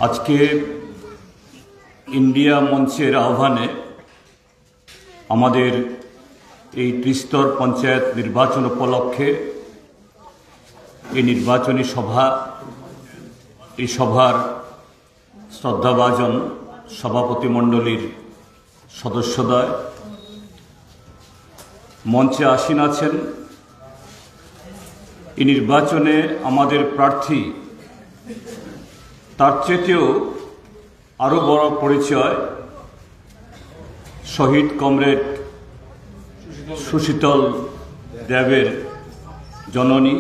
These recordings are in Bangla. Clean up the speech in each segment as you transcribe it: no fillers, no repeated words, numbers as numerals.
আজকে ইন্ডিয়া মঞ্চের আহ্বানে আমাদের এই ত্রিস্তর পঞ্চায়েত নির্বাচন উপলক্ষে এই নির্বাচনী সভা, এই সভার শ্রদ্ধাভাজন সভাপতিমণ্ডলীর সদস্যদ্বয় মঞ্চে আসীন আছেন। এই নির্বাচনে আমাদের প্রার্থী তার চেয়েও আরও বড় পরিচয় শহীদ কমরেড সুশীতল দেবের জননী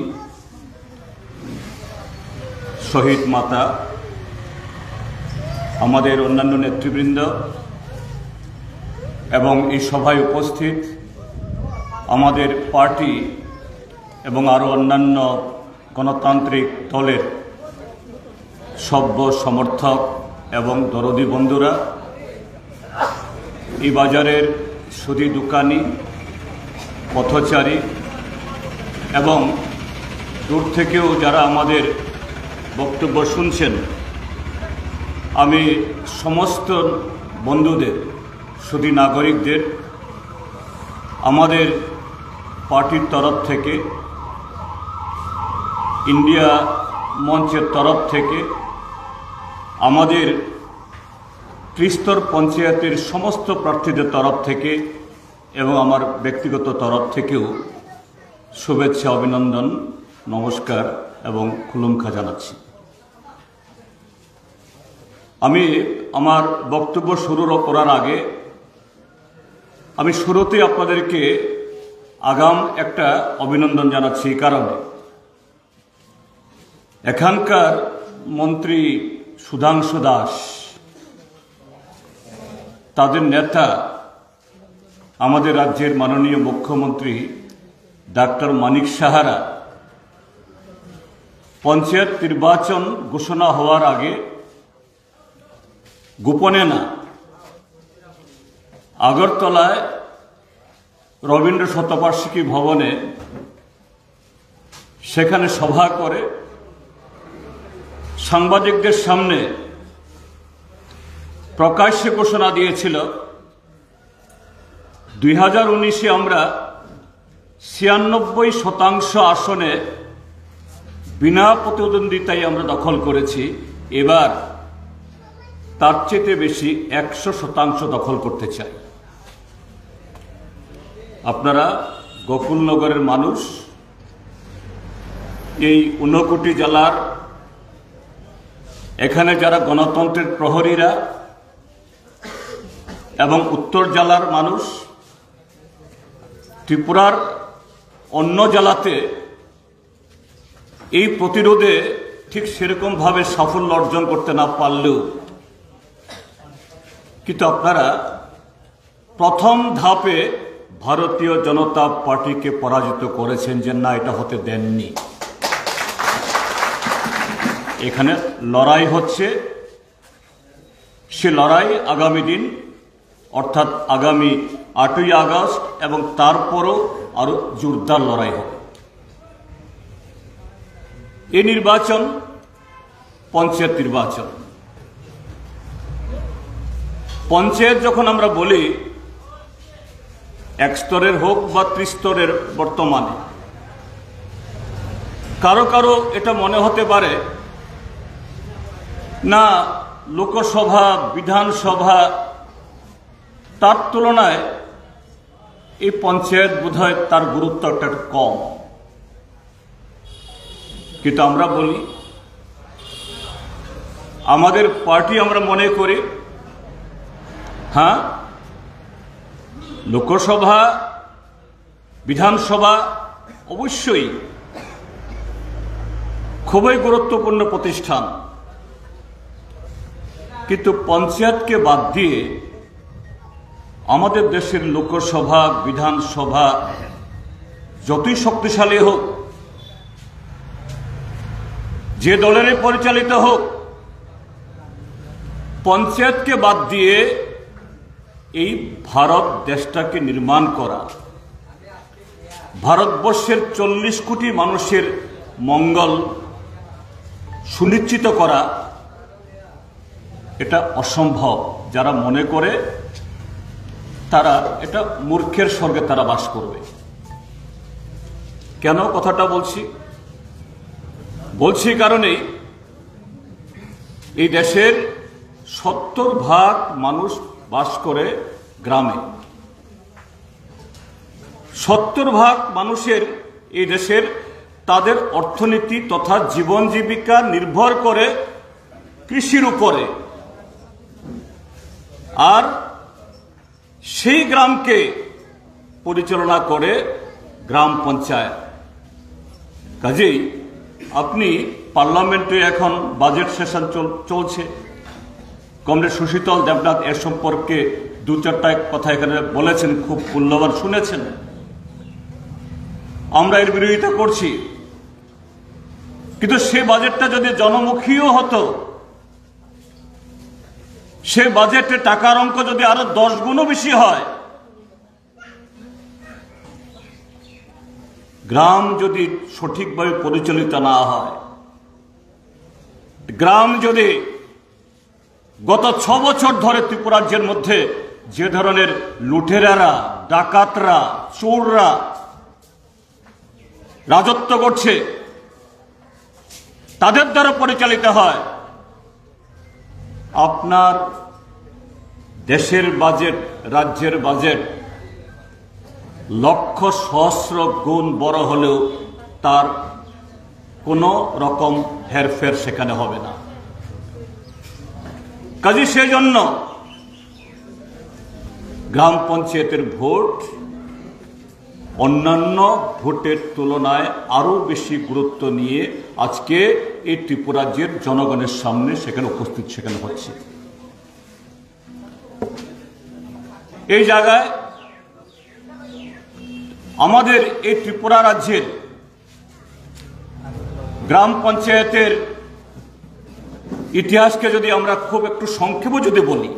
শহীদ মাতা, আমাদের অন্যান্য নেতৃবৃন্দ এবং এই সভায় উপস্থিত আমাদের পার্টি এবং আরও অন্যান্য গণতান্ত্রিক দলের সভ্য সমর্থক এবং দরদি বন্ধুরা, এই বাজারের সুদী দোকানি, পথচারী এবং দূর থেকেও যারা আমাদের বক্তব্য শুনছেন, আমি সমস্ত বন্ধুদের, সুদী নাগরিকদের আমাদের পার্টির তরফ থেকে, ইন্ডিয়া মঞ্চের তরফ থেকে, আমাদের ত্রিস্তর পঞ্চায়েতের সমস্ত প্রার্থীদের তরফ থেকে এবং আমার ব্যক্তিগত তরফ থেকেও শুভেচ্ছা, অভিনন্দন, নমস্কার এবং খুলুমখা জানাচ্ছি। আমি আমার বক্তব্য শুরু করার আগে আমি শুরুতেই আপনাদেরকে আগাম একটা অভিনন্দন জানাচ্ছি। এই কারণে এখানকার মন্ত্রী সুধাংশু দাস, তাদের নেতা আমাদের রাজ্যের মাননীয় মুখ্যমন্ত্রী ডাক্তার মানিক সাহারা পঞ্চায়েত নির্বাচন ঘোষণা হওয়ার আগে গোপনে না, আগরতলায় রবীন্দ্র শতবার্ষিকী ভবনে সেখানে সভা করে সাংবাদিকদের সামনে প্রকাশ্যে ঘোষণা দিয়েছিল 2019-এ আমরা 96% আসনে বিনা প্রতিদ্বন্দ্বিতায় আমরা দখল করেছি, এবার তার চেয়ে বেশি 100% দখল করতে চাই। আপনারা গোকুলনগরের মানুষ, এই 59 জেলার এখানে যারা গণতন্ত্রের প্রহরীরা এবং উত্তর জেলার মানুষ, ত্রিপুরার অন্য জেলাতে এই প্রতিরোধে ঠিক সেরকমভাবে সাফল্য অর্জন করতে না পারলেও কিন্তু আপনারা প্রথম ধাপে ভারতীয় জনতা পার্টিকে পরাজিত করেছেন, যে না, এটা হতে দেননি। এখানে লড়াই হচ্ছে, সে লড়াই আগামী দিন অর্থাৎ আগামী 8ই আগস্ট এবং তারপরও আরো জোরদার লড়াই হবে। এই নির্বাচন পঞ্চায়েত নির্বাচন। পঞ্চায়েত যখন আমরা বলি, এক স্তরের হোক বা ত্রিস্তরের, বর্তমানে কারো কারো এটা মনে হতে পারে না, লোকসভা, বিধানসভা, তার তুলনায় এই পঞ্চায়েত বোধহয় তার গুরুত্ব একটা কম। কিন্তু আমরা বলি, আমাদের পার্টি আমরা মনে করি, হ্যাঁ, লোকসভা, বিধানসভা অবশ্যই খুবই গুরুত্বপূর্ণ প্রতিষ্ঠান, কিন্তু পঞ্চায়েতকে বাদ দিয়ে আমাদের দেশের লোকসভা, বিধানসভা যতই শক্তিশালী হোক, যে দলেরই পরিচালিত হোক, পঞ্চায়েতকে বাদ দিয়ে এই ভারত দেশটাকে নির্মাণ করা, ভারতবর্ষের 40 কোটি মানুষের মঙ্গল সুনিশ্চিত করা এটা অসম্ভব। যারা মনে করে তারা এটা মূর্খের স্বর্গে তারা বাস করবে। কেন কথাটা বলছি কারণেই এই দেশের 70% মানুষ বাস করে গ্রামে। 70% মানুষের এই দেশের তাদের অর্থনীতি তথা জীবন জীবিকা নির্ভর করে কৃষির উপরে। আর সেই গ্রামকে পরিচালনা করে গ্রাম পঞ্চায়েত। কাজেই আপনি পার্লামেন্টে এখন বাজেট সেশন চলছে, কমরেড সুশীতল দেবনাথ এর সম্পর্কে 2-4টা কথা এখানে বলেছেন, খুব মূল্যবান শুনেছেন। আমরা এর বিরোধিতা করছি, কিন্তু সে বাজেটটা যদি জনমুখীও হতো, সে বাজেটে টাকার অঙ্ক যদি আরো 10 গুণও বেশি হয়, গ্রাম যদি সঠিকভাবে পরিচালিত না হয়, গ্রাম যদি গত 6 বছর ধরে ত্রিপুরা রাজ্যের মধ্যে যে ধরনের লুটেরারা, ডাকাতরা, চোররা রাজত্ব করছে, তাদের দ্বারা পরিচালিত হয়, আপনার দেশের বাজেট, রাজ্যের বাজেট লক্ষ সহস্র গুণ বড় হলেও তার কোনো রকম হেরফের সেখানে হবে না। কাজে সেই জন্য গ্রাম পঞ্চায়েতের ভোট অন্যান্য ভোটের তুলনায় আরো বেশি গুরুত্ব নিয়ে আজকে এই ত্রিপুরা রাজ্যের জনগণের সামনে সেখানে উপস্থিত সেখানে হচ্ছে। এই জায়গায় আমাদের এই ত্রিপুরা রাজ্যের গ্রাম পঞ্চায়েতের ইতিহাসকে যদি আমরা খুব একটু সংক্ষেপে যদি বলি,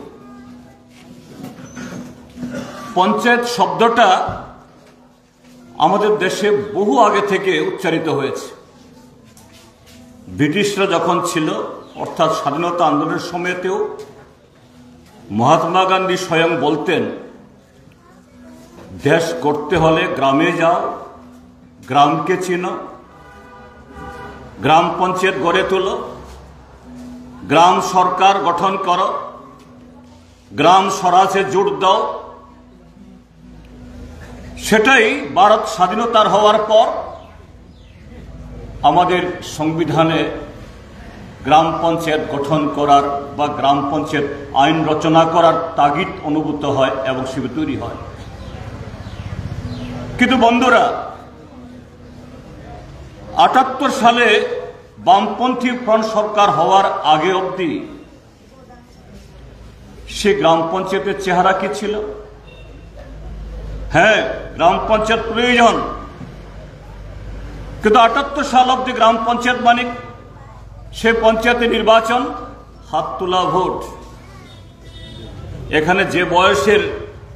পঞ্চায়েত শব্দটা আমাদের দেশে বহু আগে থেকে উচ্চারিত হয়েছে। ব্রিটিশরা যখন ছিল, অর্থাৎ স্বাধীনতা আন্দোলনের সময়তেও মহাত্মা গান্ধী স্বয়ং বলতেন, দেশ গড়তে হলে গ্রামে যাও, গ্রামকে চিনো, গ্রাম পঞ্চায়েত গড়ে তোলো, গ্রাম সরকার গঠন করো, গ্রাম স্বরাজে জোর দাও। সেটাই ভারত স্বাধীনতার হওয়ার পর আমাদের সংবিধানে গ্রাম পঞ্চায়েত গঠন করার বা গ্রাম পঞ্চায়েত আইন রচনা করার তাগিদ অনুভূত হয় এবং সে তৈরি হয়। কিন্তু বন্ধুরা, 78 সালে বামপন্থী ফ্রন্ট সরকার হওয়ার আগে অবধি সে গ্রাম পঞ্চায়েতের চেহারা কি ছিল? হ্যাঁ, গ্রাম পঞ্চায়েত প্রয়োজন, কিন্তু 78 সাল অবধি গ্রাম পঞ্চায়েত মানে সে পঞ্চায়েতে নির্বাচন, হাত তোলা ভোট। এখানে যে বয়সের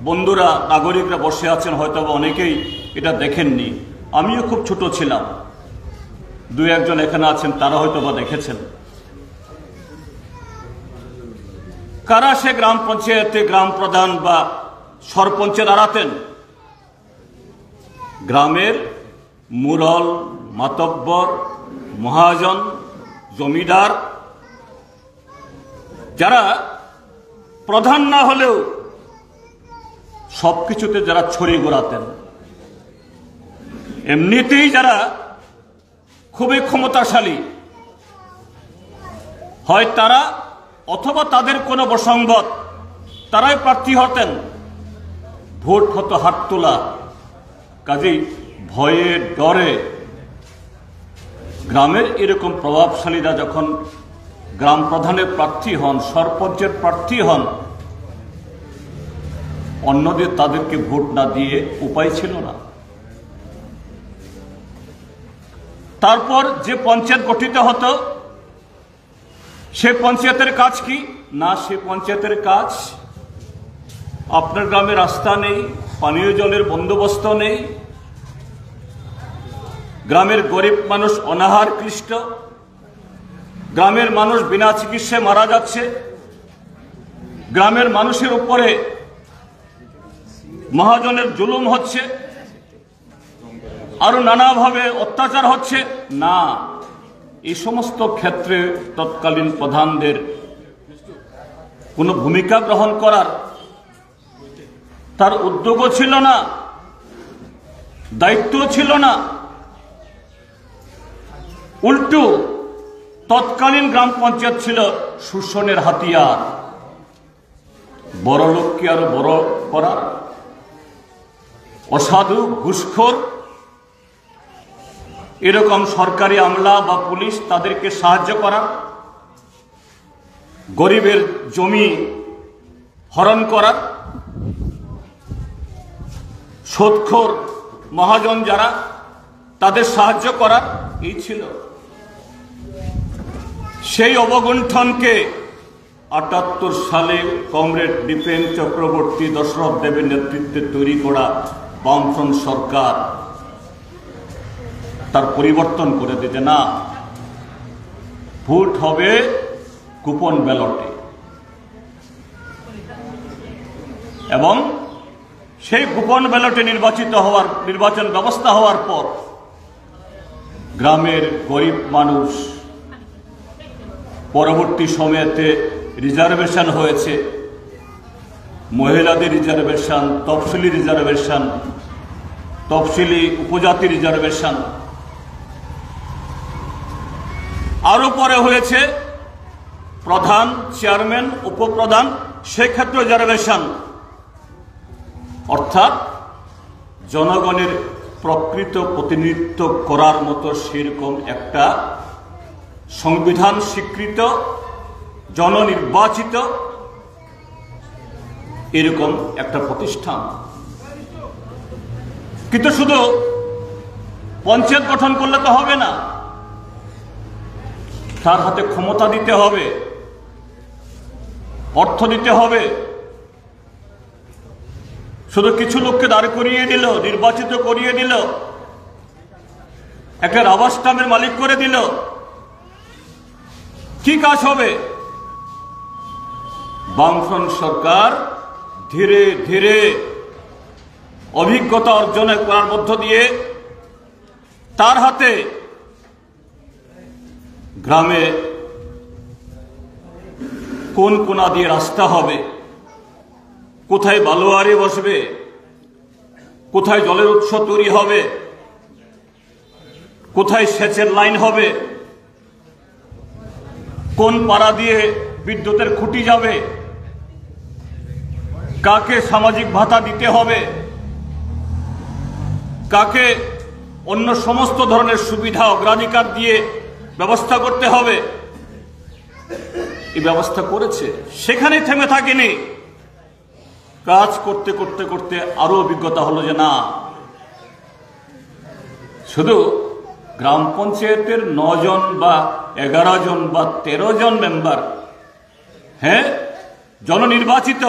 বন্ধুরা, নাগরিকরা বসে আছেন, হয়তো অনেকেই এটা দেখেননি। আমিও খুব ছোট ছিলাম, 2-1 জন এখানে আছেন, তারা হয়তো বা দেখেছেন। কারা সে গ্রাম পঞ্চায়েতে গ্রাম প্রধান বা সরপঞ্চে দাঁড়াতেন? গ্রামের মুরল, মাতব্বর, মহাজন, জমিদার, যারা প্রধান না হলেও সবকিছুতে যারা ছড়ি ঘোরাতেন, এমনিতেই যারা খুবই ক্ষমতাশালী হয় তারা, অথবা তাদের কোনো বসংগত, তারাই প্রার্থী হতেন, ভোট হতো হাত তোলা। কাজেই ভয়ে ডরে গ্রামের এরকম প্রভাবশালীরা যখন গ্রাম প্রধানের প্রার্থী হন, সরপঞ্চের প্রার্থী হন, অন্যদের তাদেরকে ভোট না দিয়ে উপায় ছিল না। তারপর যে পঞ্চায়েত গঠিত হতো, সে পঞ্চায়েতের কাজ কি না? সে পঞ্চায়েতের কাজ, আপনার গ্রামে রাস্তা নেই, পানীয় জলের বন্দোবস্ত নেই, গ্রামের গরিব মানুষ অনাহার ক্লিষ্ট, গ্রামের মানুষ বিনা চিকিৎসায় মারা যাচ্ছে, গ্রামের মানুষের উপরে মহাজনের জুলুম হচ্ছে, আরো নানাভাবে অত্যাচার হচ্ছে না। এই সমস্ত ক্ষেত্রে তৎকালীন প্রধানদের কোনো ভূমিকা গ্রহণ করার তার উদ্যোগও ছিল না, দায়িত্ব ছিল না। উল্টো তৎকালীন গ্রাম পঞ্চায়েত ছিল শোষণের হাতিয়ার, বড় লোককে আরো বড় করা, অসাধু ঘুষখোর এরকম সরকারি আমলা বা পুলিশ তাদেরকে সাহায্য করা, গরিবের জমি হরণ করা, সুদখোর মহাজন যারা তাদের সাহায্য করা, এই ছিল। সেই অবগুণ্ঠনকে ৭৮ সালে কমরেড বিপিন চক্রবর্তী, দশরথ দেবের নেতৃত্বে তৈরি করা বামফ্রন্ট সরকার তার পরিবর্তন করে দিতে, না, ভোট হবে কুপন ব্যালটে। এবং সেই কুপন ব্যালটে নির্বাচন ব্যবস্থা হওয়ার পর গ্রামের গরিব মানুষ, পরবর্তী সময়েতে রিজার্ভেশন হয়েছে, মহিলাদের রিজার্ভেশন, তফসিলি রিজার্ভেশন, তফসিলি উপজাতি রিজার্ভেশন, আরো পরে হয়েছে প্রধান, চেয়ারম্যান, উপপ্রধান, সেক্ষেত্রে রিজার্ভেশন। অর্থাৎ জনগণের প্রকৃত প্রতিনিধিত্ব করার মতো সেরকম একটা সংবিধান স্বীকৃত, জননির্বাচিত এরকম একটা প্রতিষ্ঠান। কিন্তু শুধু পঞ্চায়েত গঠন করলে তো হবে না, তার হাতে ক্ষমতা দিতে হবে, অর্থ দিতে হবে। শুধু কিছু লোককে দাঁড় করিয়ে দিল, নির্বাচিত করিয়ে দিল, একটা রাবার স্টাম্পের মালিক করে দিল, কি কাজ হবে? বামফ্রন্ট সরকার ধীরে ধীরে অভিজ্ঞতা অর্জন করার মধ্য দিয়ে তার হাতে গ্রামে কোন কোনা দিয়ে রাস্তা হবে, কোথায় বালুয়ারি বসবে, কোথায় জলের উৎস তৈরি হবে, কোথায় সেচের লাইন হবে, কোন পাড়া দিয়ে বিদ্যুতের খুঁটি যাবে, কাকে সামাজিক ভাতা দিতে হবে, কাকে অন্য সমস্ত ধরনের সুবিধা অগ্রাধিকার দিয়ে ব্যবস্থা করতে হবে, এই ব্যবস্থা করেছে। সেখানে থেমে থাকেনি, কাজ করতে করতে করতে আরো অভিজ্ঞতা হলো যে না, শুধু গ্রাম পঞ্চায়েতের 9 জন বা 11 জন বা 13 জন মেম্বার, হ্যাঁ, জননির্বাচিত,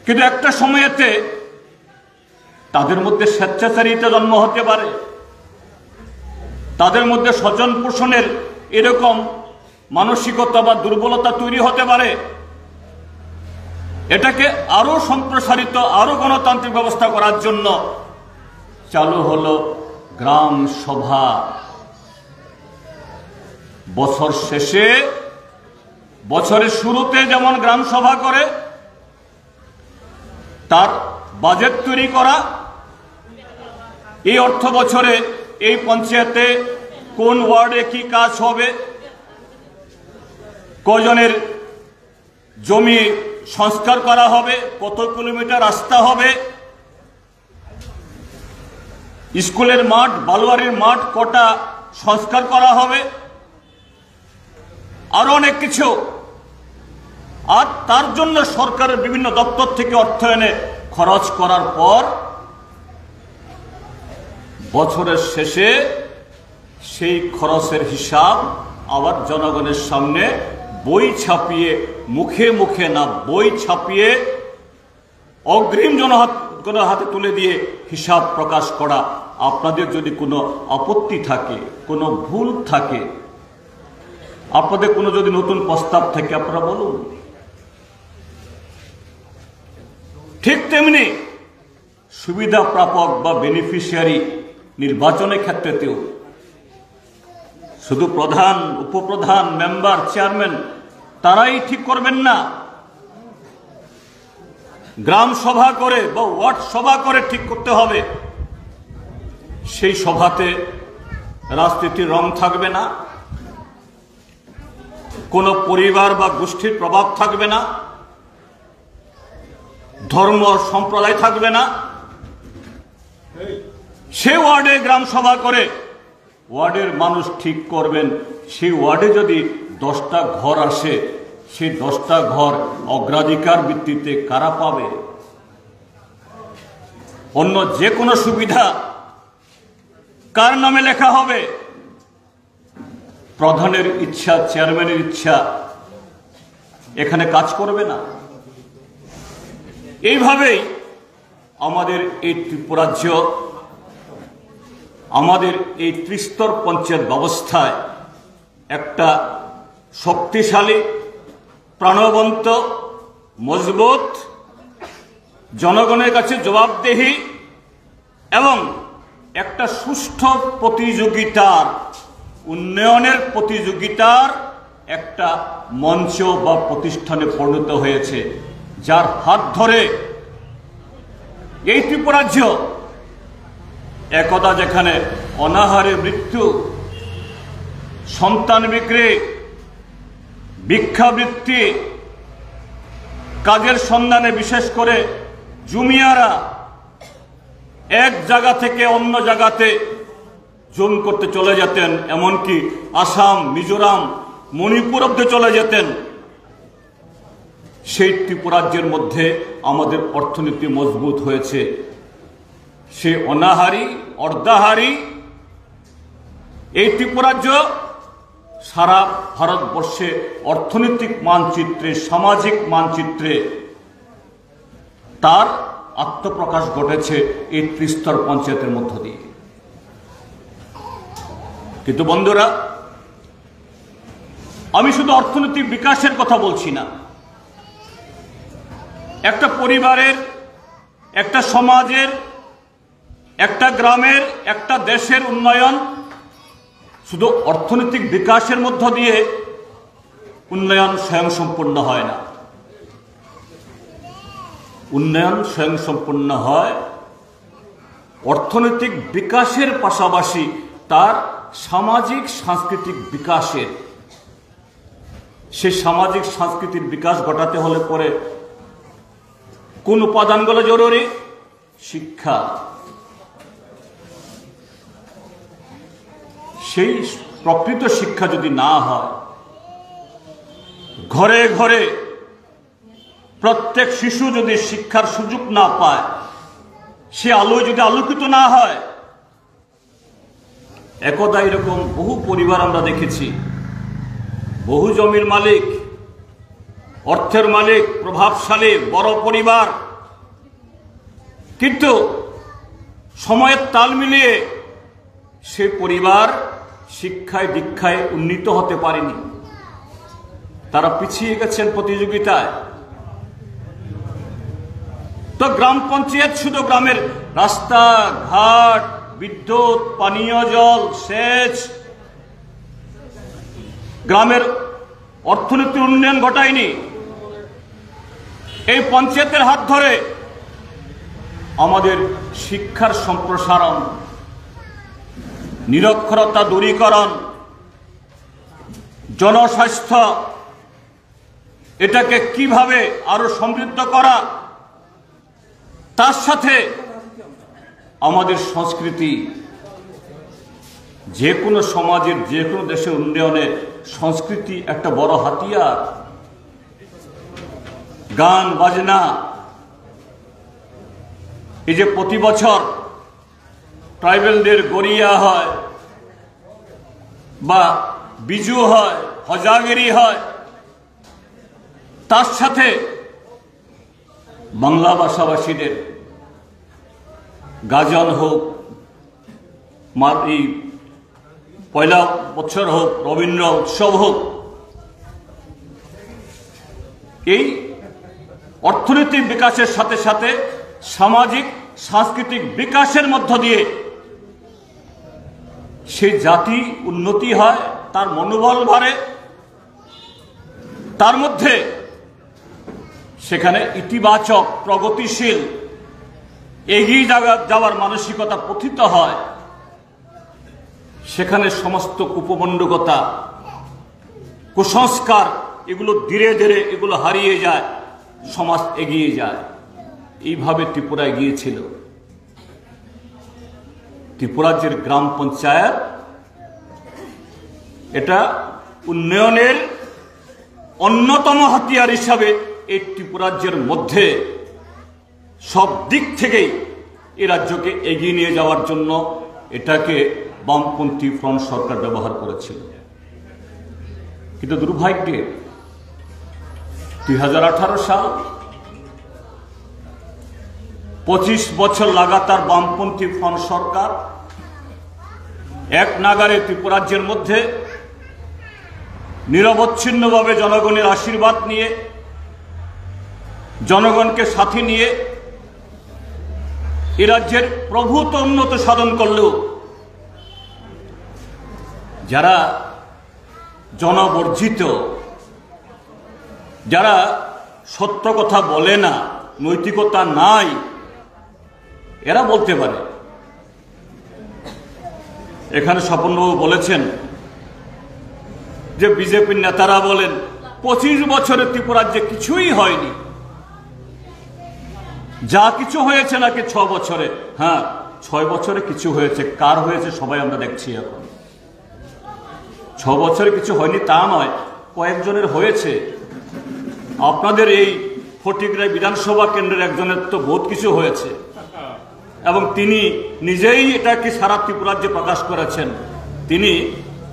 কিন্তু একটা সময়েতে তাদের মধ্যে স্বেচ্ছাচারিতা জন্ম হতে পারে, তাদের মধ্যে স্বজন পোষণের এরকম মানসিকতা বা দুর্বলতা তৈরি হতে পারে। এটাকে আরো সম্প্রসারিত, আরো গণতান্ত্রিক ব্যবস্থা করার জন্য চালু হলো গ্রাম সভা। বছর শেষে, বছরের শুরুতে যেমন গ্রাম সভা করে, তার বাজেট তৈরি করা, এই অর্থ বছরে এই পঞ্চায়েতে কোন ওয়ার্ডে কি কাজ হবে, কজনের জমি সংস্কার করা হবে, কত কিলোমিটার রাস্তা হবে, স্কুলের মাঠ, বালুয়ারির মাঠ কটা সংস্কার করা হবে, আরো অনেক কিছু। আর তার জন্য সরকারের বিভিন্ন দপ্তর থেকে অর্থায়নে খরচ করার পর বছরের শেষে সেই খরচের হিসাব আবার জনগণের সামনে বই ছাপিয়ে, মুখে মুখে না, বই ছাপিয়ে অগ্রিম জনগণের হাতে তুলে দিয়ে হিসাব প্রকাশ করা। আপনাদের যদি কোনো আপত্তি থাকে, কোনো ভুল থাকে, আপনাদের কোনো যদি নতুন প্রস্তাব থাকে আপনারা বলুন। ঠিক তেমনি সুবিধা প্রাপক বা বেনিফিশিয়ারি নির্বাচনের ক্ষেত্রেতেও শুধু প্রধান, উপপ্রধান, মেম্বার, চেয়ারম্যান তারাই ঠিক করবেন না। গ্রাম সভা করে বা ওয়ার্ড সভা করে ঠিক করতে হবে। সেই সভাতে রাজনীতির রং থাকবে না, কোনো পরিবার বা গোষ্ঠীর প্রভাব থাকবে না, ধর্ম সম্প্রদায় থাকবে না। সে ওয়ার্ডে গ্রাম সভা করে ওয়ার্ডের মানুষ ঠিক করবেন সেই ওয়ার্ডে যদি 10টা ঘর আসে, সেই 10টা ঘর অগ্রাধিকার ভিত্তিতে কারা পাবে? অন্য যে কোনো সুবিধা কার নামে লেখা হবে? প্রধানের ইচ্ছা, চেয়ারম্যানের ইচ্ছা এখানে কাজ করবে না। এইভাবেই আমাদের এই ত্রিপুরাজ্য, আমাদের এই ত্রিস্তর পঞ্চায়েত ব্যবস্থায় একটা শক্তিশালী, প্রাণবন্ত, মজবুত, জনগণের কাছে জবাবদেহি এবং একটা সুষ্ঠু প্রতিযোগিতার, উন্নয়নের প্রতিযোগিতার একটা মঞ্চ বা প্রতিষ্ঠানে পরিণত হয়েছে, যার হাত ধরে এই ত্রিপুরাজ্য একদা যেখানে অনাহারে মৃত্যু, সন্তান বিক্রি, ভিক্ষাবৃত্তি, কাজের সন্ধানে বিশেষ করে জুমিয়ারা এক জায়গা থেকে অন্য জায়গাতে জুম করতে চলে যেতেন, এমনকি আসাম, মিজোরাম, মণিপুর অব্দি চলে যেতেন। সেই ত্রিপুরাজ্যের মধ্যে আমাদের অর্থনীতি মজবুত হয়েছে। সে অনাহারি, অর্ধাহারি এই ত্রিপুরাজ্য সারা ভারতবর্ষে অর্থনৈতিক মানচিত্রে, সামাজিক মানচিত্রে তার আত্মপ্রকাশ ঘটেছে এই ত্রিস্তর পঞ্চায়েতের মধ্য দিয়ে। কিন্তু বন্ধুরা, আমি শুধু অর্থনৈতিক বিকাশের কথা বলছি না। একটা পরিবারের, একটা সমাজের, একটা গ্রামের, একটা দেশের উন্নয়ন শুধু অর্থনৈতিক বিকাশের মধ্য দিয়ে উন্নয়ন স্বয়ংসম্পূর্ণ হয় না। উন্নয়ন স্বয়ংসম্পূর্ণ হয় অর্থনৈতিক বিকাশের পাশাপাশি তার সামাজিক সাংস্কৃতিক বিকাশের। সে সামাজিক সাংস্কৃতিক বিকাশ ঘটাতে হলে পরে কোন উপাদানগুলো জরুরি? শিক্ষা। সেই প্রকৃত শিক্ষা যদি না হয়, ঘরে ঘরে প্রত্যেক শিশু যদি শিক্ষার সুযোগ না পায়, সে আলোয় যদি আলোকিত না হয়, একদা এরকম বহু পরিবার আমরা দেখেছি, বহু জমির মালিক, অর্থের মালিক, প্রভাবশালী বড় পরিবার, কিন্তু সময়ের তাল মিলিয়ে সে পরিবার শিক্ষায় দীক্ষায় উন্নীত হতে পারেনি। তারা পিছিয়ে গেছেন প্রতিযোগিতায়। তো গ্রাম পঞ্চায়েত শুধু গ্রামের রাস্তা ঘাট, বিদ্যুৎ, পানীয় জল, সেচ, গ্রামের অর্থনীতির উন্নয়ন ঘটায়নি। এই পঞ্চায়েতের হাত ধরে আমাদের শিক্ষার সম্প্রসারণ, নিরক্ষরতা দূরীকরণ, জনস্বাস্থ্য, এটাকে কিভাবে আরো সমৃদ্ধ করা, তার সাথে আমাদের সংস্কৃতি। যে কোনো সমাজের, যে কোনো দেশের উন্নয়নে সংস্কৃতি একটা বড় হাতিয়ার। গান বাজনা, এই যে প্রতি বছর ট্রাইবেলদের গড়িয়া হয় বা বিজু হয়, হজাগিরি হয়, তার সাথে বাংলা ভাষাভাষীদের গাজন হোক, এই পয়লা বছর হোক, রবীন্দ্র উৎসব হোক, এই অর্থনৈতিক বিকাশের সাথে সাথে সামাজিক সাংস্কৃতিক বিকাশের মধ্য দিয়ে সেই জাতি উন্নতি হয়, তার মনোবল বাড়ে, তার মধ্যে সেখানে ইতিবাচক প্রগতিশীল এগিয়ে যাওয়ার মানসিকতা প্রথিত হয়। সেখানে সমস্ত কুপমণ্ডকতা, কুসংস্কার এগুলো ধীরে ধীরে এগুলো হারিয়ে যায়, সমাজ এগিয়ে যায়। এইভাবে ত্রিপুরা এগিয়েছিল। ত্রিপুরাজ্যের গ্রাম পঞ্চায়েত এটা উন্নয়নের অন্যতম হাতিয়ার হিসাবে এই ত্রিপুরাজ্যের মধ্যে সব দিক থেকেই এই রাজ্যকে এগিয়ে নিয়ে যাওয়ার জন্য এটাকে বামপন্থী ফ্রন্ট সরকার ব্যবহার করেছিল। কিন্তু দুর্ভাগ্যে 2018 সাল 25 বছর লাগাতার বামপন্থী ফ্রন্ট সরকার এক নাগারে ত্রিপুরাজ্যের মধ্যে নিরবচ্ছিন্নভাবে জনগণের আশীর্বাদ নিয়ে, জনগণকে সাথে নিয়ে এ রাজ্যের প্রভূত উন্নত সাধন করলেও যারা জনবর্জিত, যারা সত্য কথা বলে না, নৈতিকতা নাই, এরা বলতে পারে। এখানে স্বপনবাবু বলেছেন যে বিজেপির নেতারা বলেন 25 বছরে ত্রিপুরাজ্যে কিছুই হয়নি, যা কিছু হয়েছে নাকি 6 বছরে। হ্যাঁ, 6 বছরে কিছু হয়েছে। কার হয়েছে সবাই আমরা দেখছি। এখন 6 বছরে কিছু হয়নি তা নয়, কয়েকজনের হয়েছে। আপনাদের এই ফটিকরাই বিধানসভা কেন্দ্রের একজনের তো বহুত কিছু হয়েছে, এবং তিনি নিজেই এটাকে সারা ত্রিপুরাজ্যে প্রকাশ করেছেন। তিনি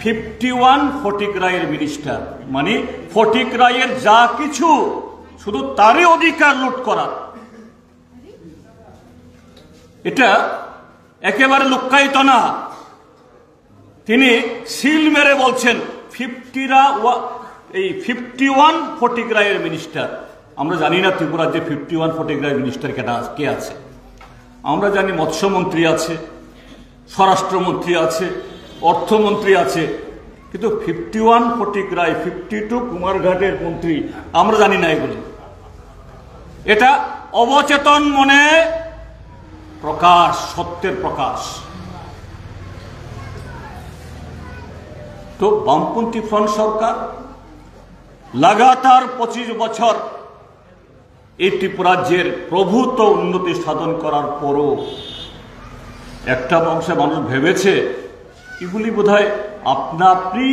51 ফটিকরাইয়ের মিনিস্টার, মানে ফটিকরাইয়ের যা কিছু শুধু তারই অধিকার লুট করা। এটা একেবারে লুক্কায়িত না। তিনি সিল মেরে বলছেন 51 ফটিকরাইয়ের মিনিস্টার। আমরা জানি না ত্রিপুরার যে 51 ফটিকরাইয়ের মিনিস্টার কে আছে। আমরা জানি মৎস্যমন্ত্রী আছে, স্বরাষ্ট্রমন্ত্রী আছে, অর্থমন্ত্রী আছে, কিন্তু 51 ফটিকরাই, 52 কুমারঘাটের মন্ত্রী আমরা জানি না। এগুলো এটা অবচেতন মনে প্রকাশ, সত্যের প্রকাশ। তো বামপন্থী ফ্রন্ট সরকার লাগাতার 25 বছর এই ত্রিপুরাজ্যের প্রভূত উন্নতি সাধন করার পরও একটা অংশে মানুষ ভেবেছে এগুলি বোধহয় আপনা আপনি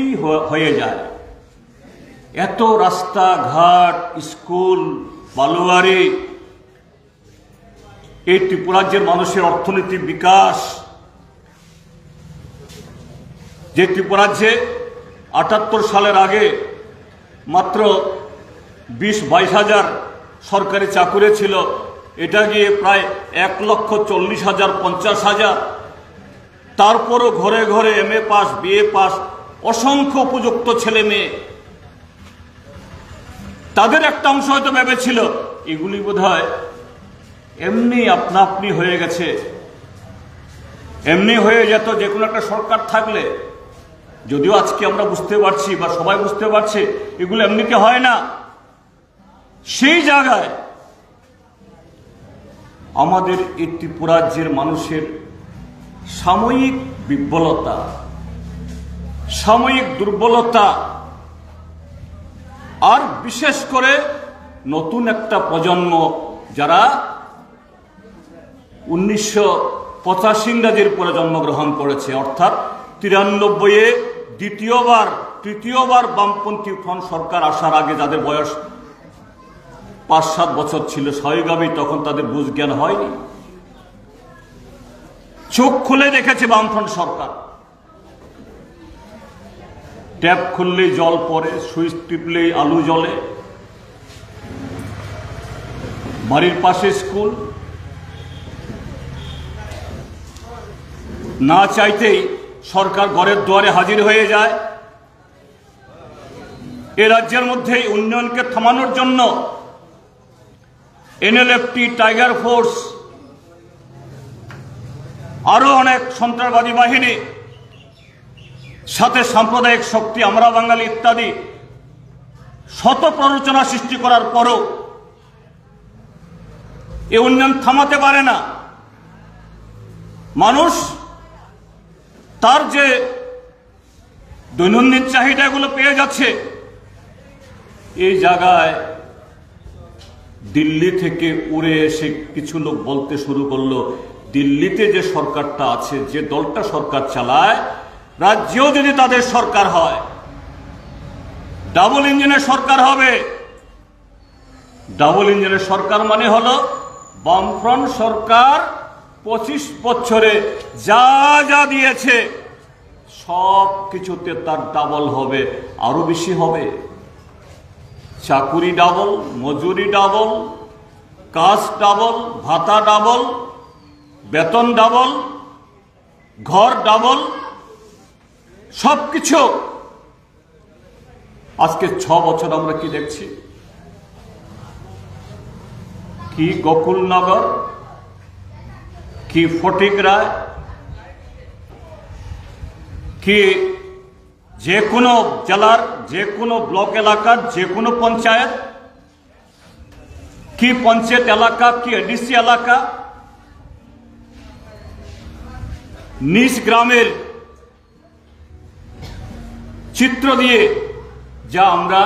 হয়ে যায়। এত রাস্তাঘাট, স্কুল, বালুয়ারি, এই ত্রিপুরাজ্যের মানুষের অর্থনৈতিক বিকাশ, যে ত্রিপুরাজ্যে 78 সালের আগে মাত্র 20-22 হাজার সরকারি চাকুরে ছিল, এটা গিয়ে প্রায় 1,40,000, 50,000। তারপরও ঘরে ঘরে MA পাস, BA পাস অসংখ্য উপযুক্ত ছেলে মেয়ে। তাদের একটা অংশ হয়তো ভেবেছিল এগুলি বোধহয় এমনি আপনা আপনি হয়ে গেছে, এমনি হয়ে যেত যে কোনো একটা সরকার থাকলে। যদিও আজকে আমরা বুঝতে পারছি বা সবাই বুঝতে পারছে এগুলো এমনিতে হয় না। সেই জায়গায় আমাদের এই ত্রিপুরাজ্যের মানুষের সাময়িক বিহ্বলতা, সাময়িক দুর্বলতা, আর বিশেষ করে নতুন একটা প্রজন্ম যারা 1985 ইংরাজির পরে জন্মগ্রহণ করেছে, অর্থাৎ 93-এ তৃতীয়বার বামপন্থী ফ্রন্ট সরকার আসার আগে যাদের বয়স 5-7 বছর ছিল, স্বাভাবিকভাবেই তখন তাদের বুঝ জ্ঞান হয়নি। চোখ খুলে দেখেছে বামফ্রন্ট সরকার। ট্যাপ খুললেই জল পড়ে, সুইচ টিপলেই আলু জ্বলে, বাড়ির পাশে স্কুল, না চাইতেই সরকার ঘরের দুয়ারে হাজির হয়ে যায়। এ রাজ্যের মধ্যে উন্নয়নকে থামানোর জন্য এনএলএফটি, টাইগার ফোর্স, আরো অনেক সন্ত্রাসবাদী বাহিনী, সাথে সাম্প্রদায়িক শক্তি, আমরা বাঙালি ইত্যাদি শত প্ররোচনা সৃষ্টি করার পরও এ উন্নয়ন থামাতে পারে না। মানুষ তার যে দৈনন্দিন চাহিদাগুলো পেয়ে যাচ্ছে, এই জায়গায় দিল্লি থেকে উড়ে এসে কিছু লোক বলতে শুরু করলো, দিল্লিতে যে সরকারটা আছে, যে দলটা সরকার চালায়, রাজ্যেও যদি তাদের সরকার হয়, ডাবল ইঞ্জিনের সরকার হবে। ডাবল ইঞ্জিনের সরকার মানে হলো বামফ্রন্ট সরকার 25 বছরে যা যা দিয়েছে সব কিছুতে তার ডাবল হবে, আরো বেশি হবে। চাকুরি ডাবল, মজুরি ডাবল, কাজ ডাবল, ভাতা ডাবল, বেতন ডাবল, ঘর ডাবল, সবকিছু। আজকে 6 বছর আমরা কি দেখছি? কি গোকুলনগর, কি ফটিক রায়, কি যে কোনো জেলার যে কোনো ব্লক এলাকার যে কোনো পঞ্চায়েত, কি পঞ্চায়েত এলাকা, কি এডিসি এলাকা, নিজ গ্রামের চিত্র দিয়ে যা আমরা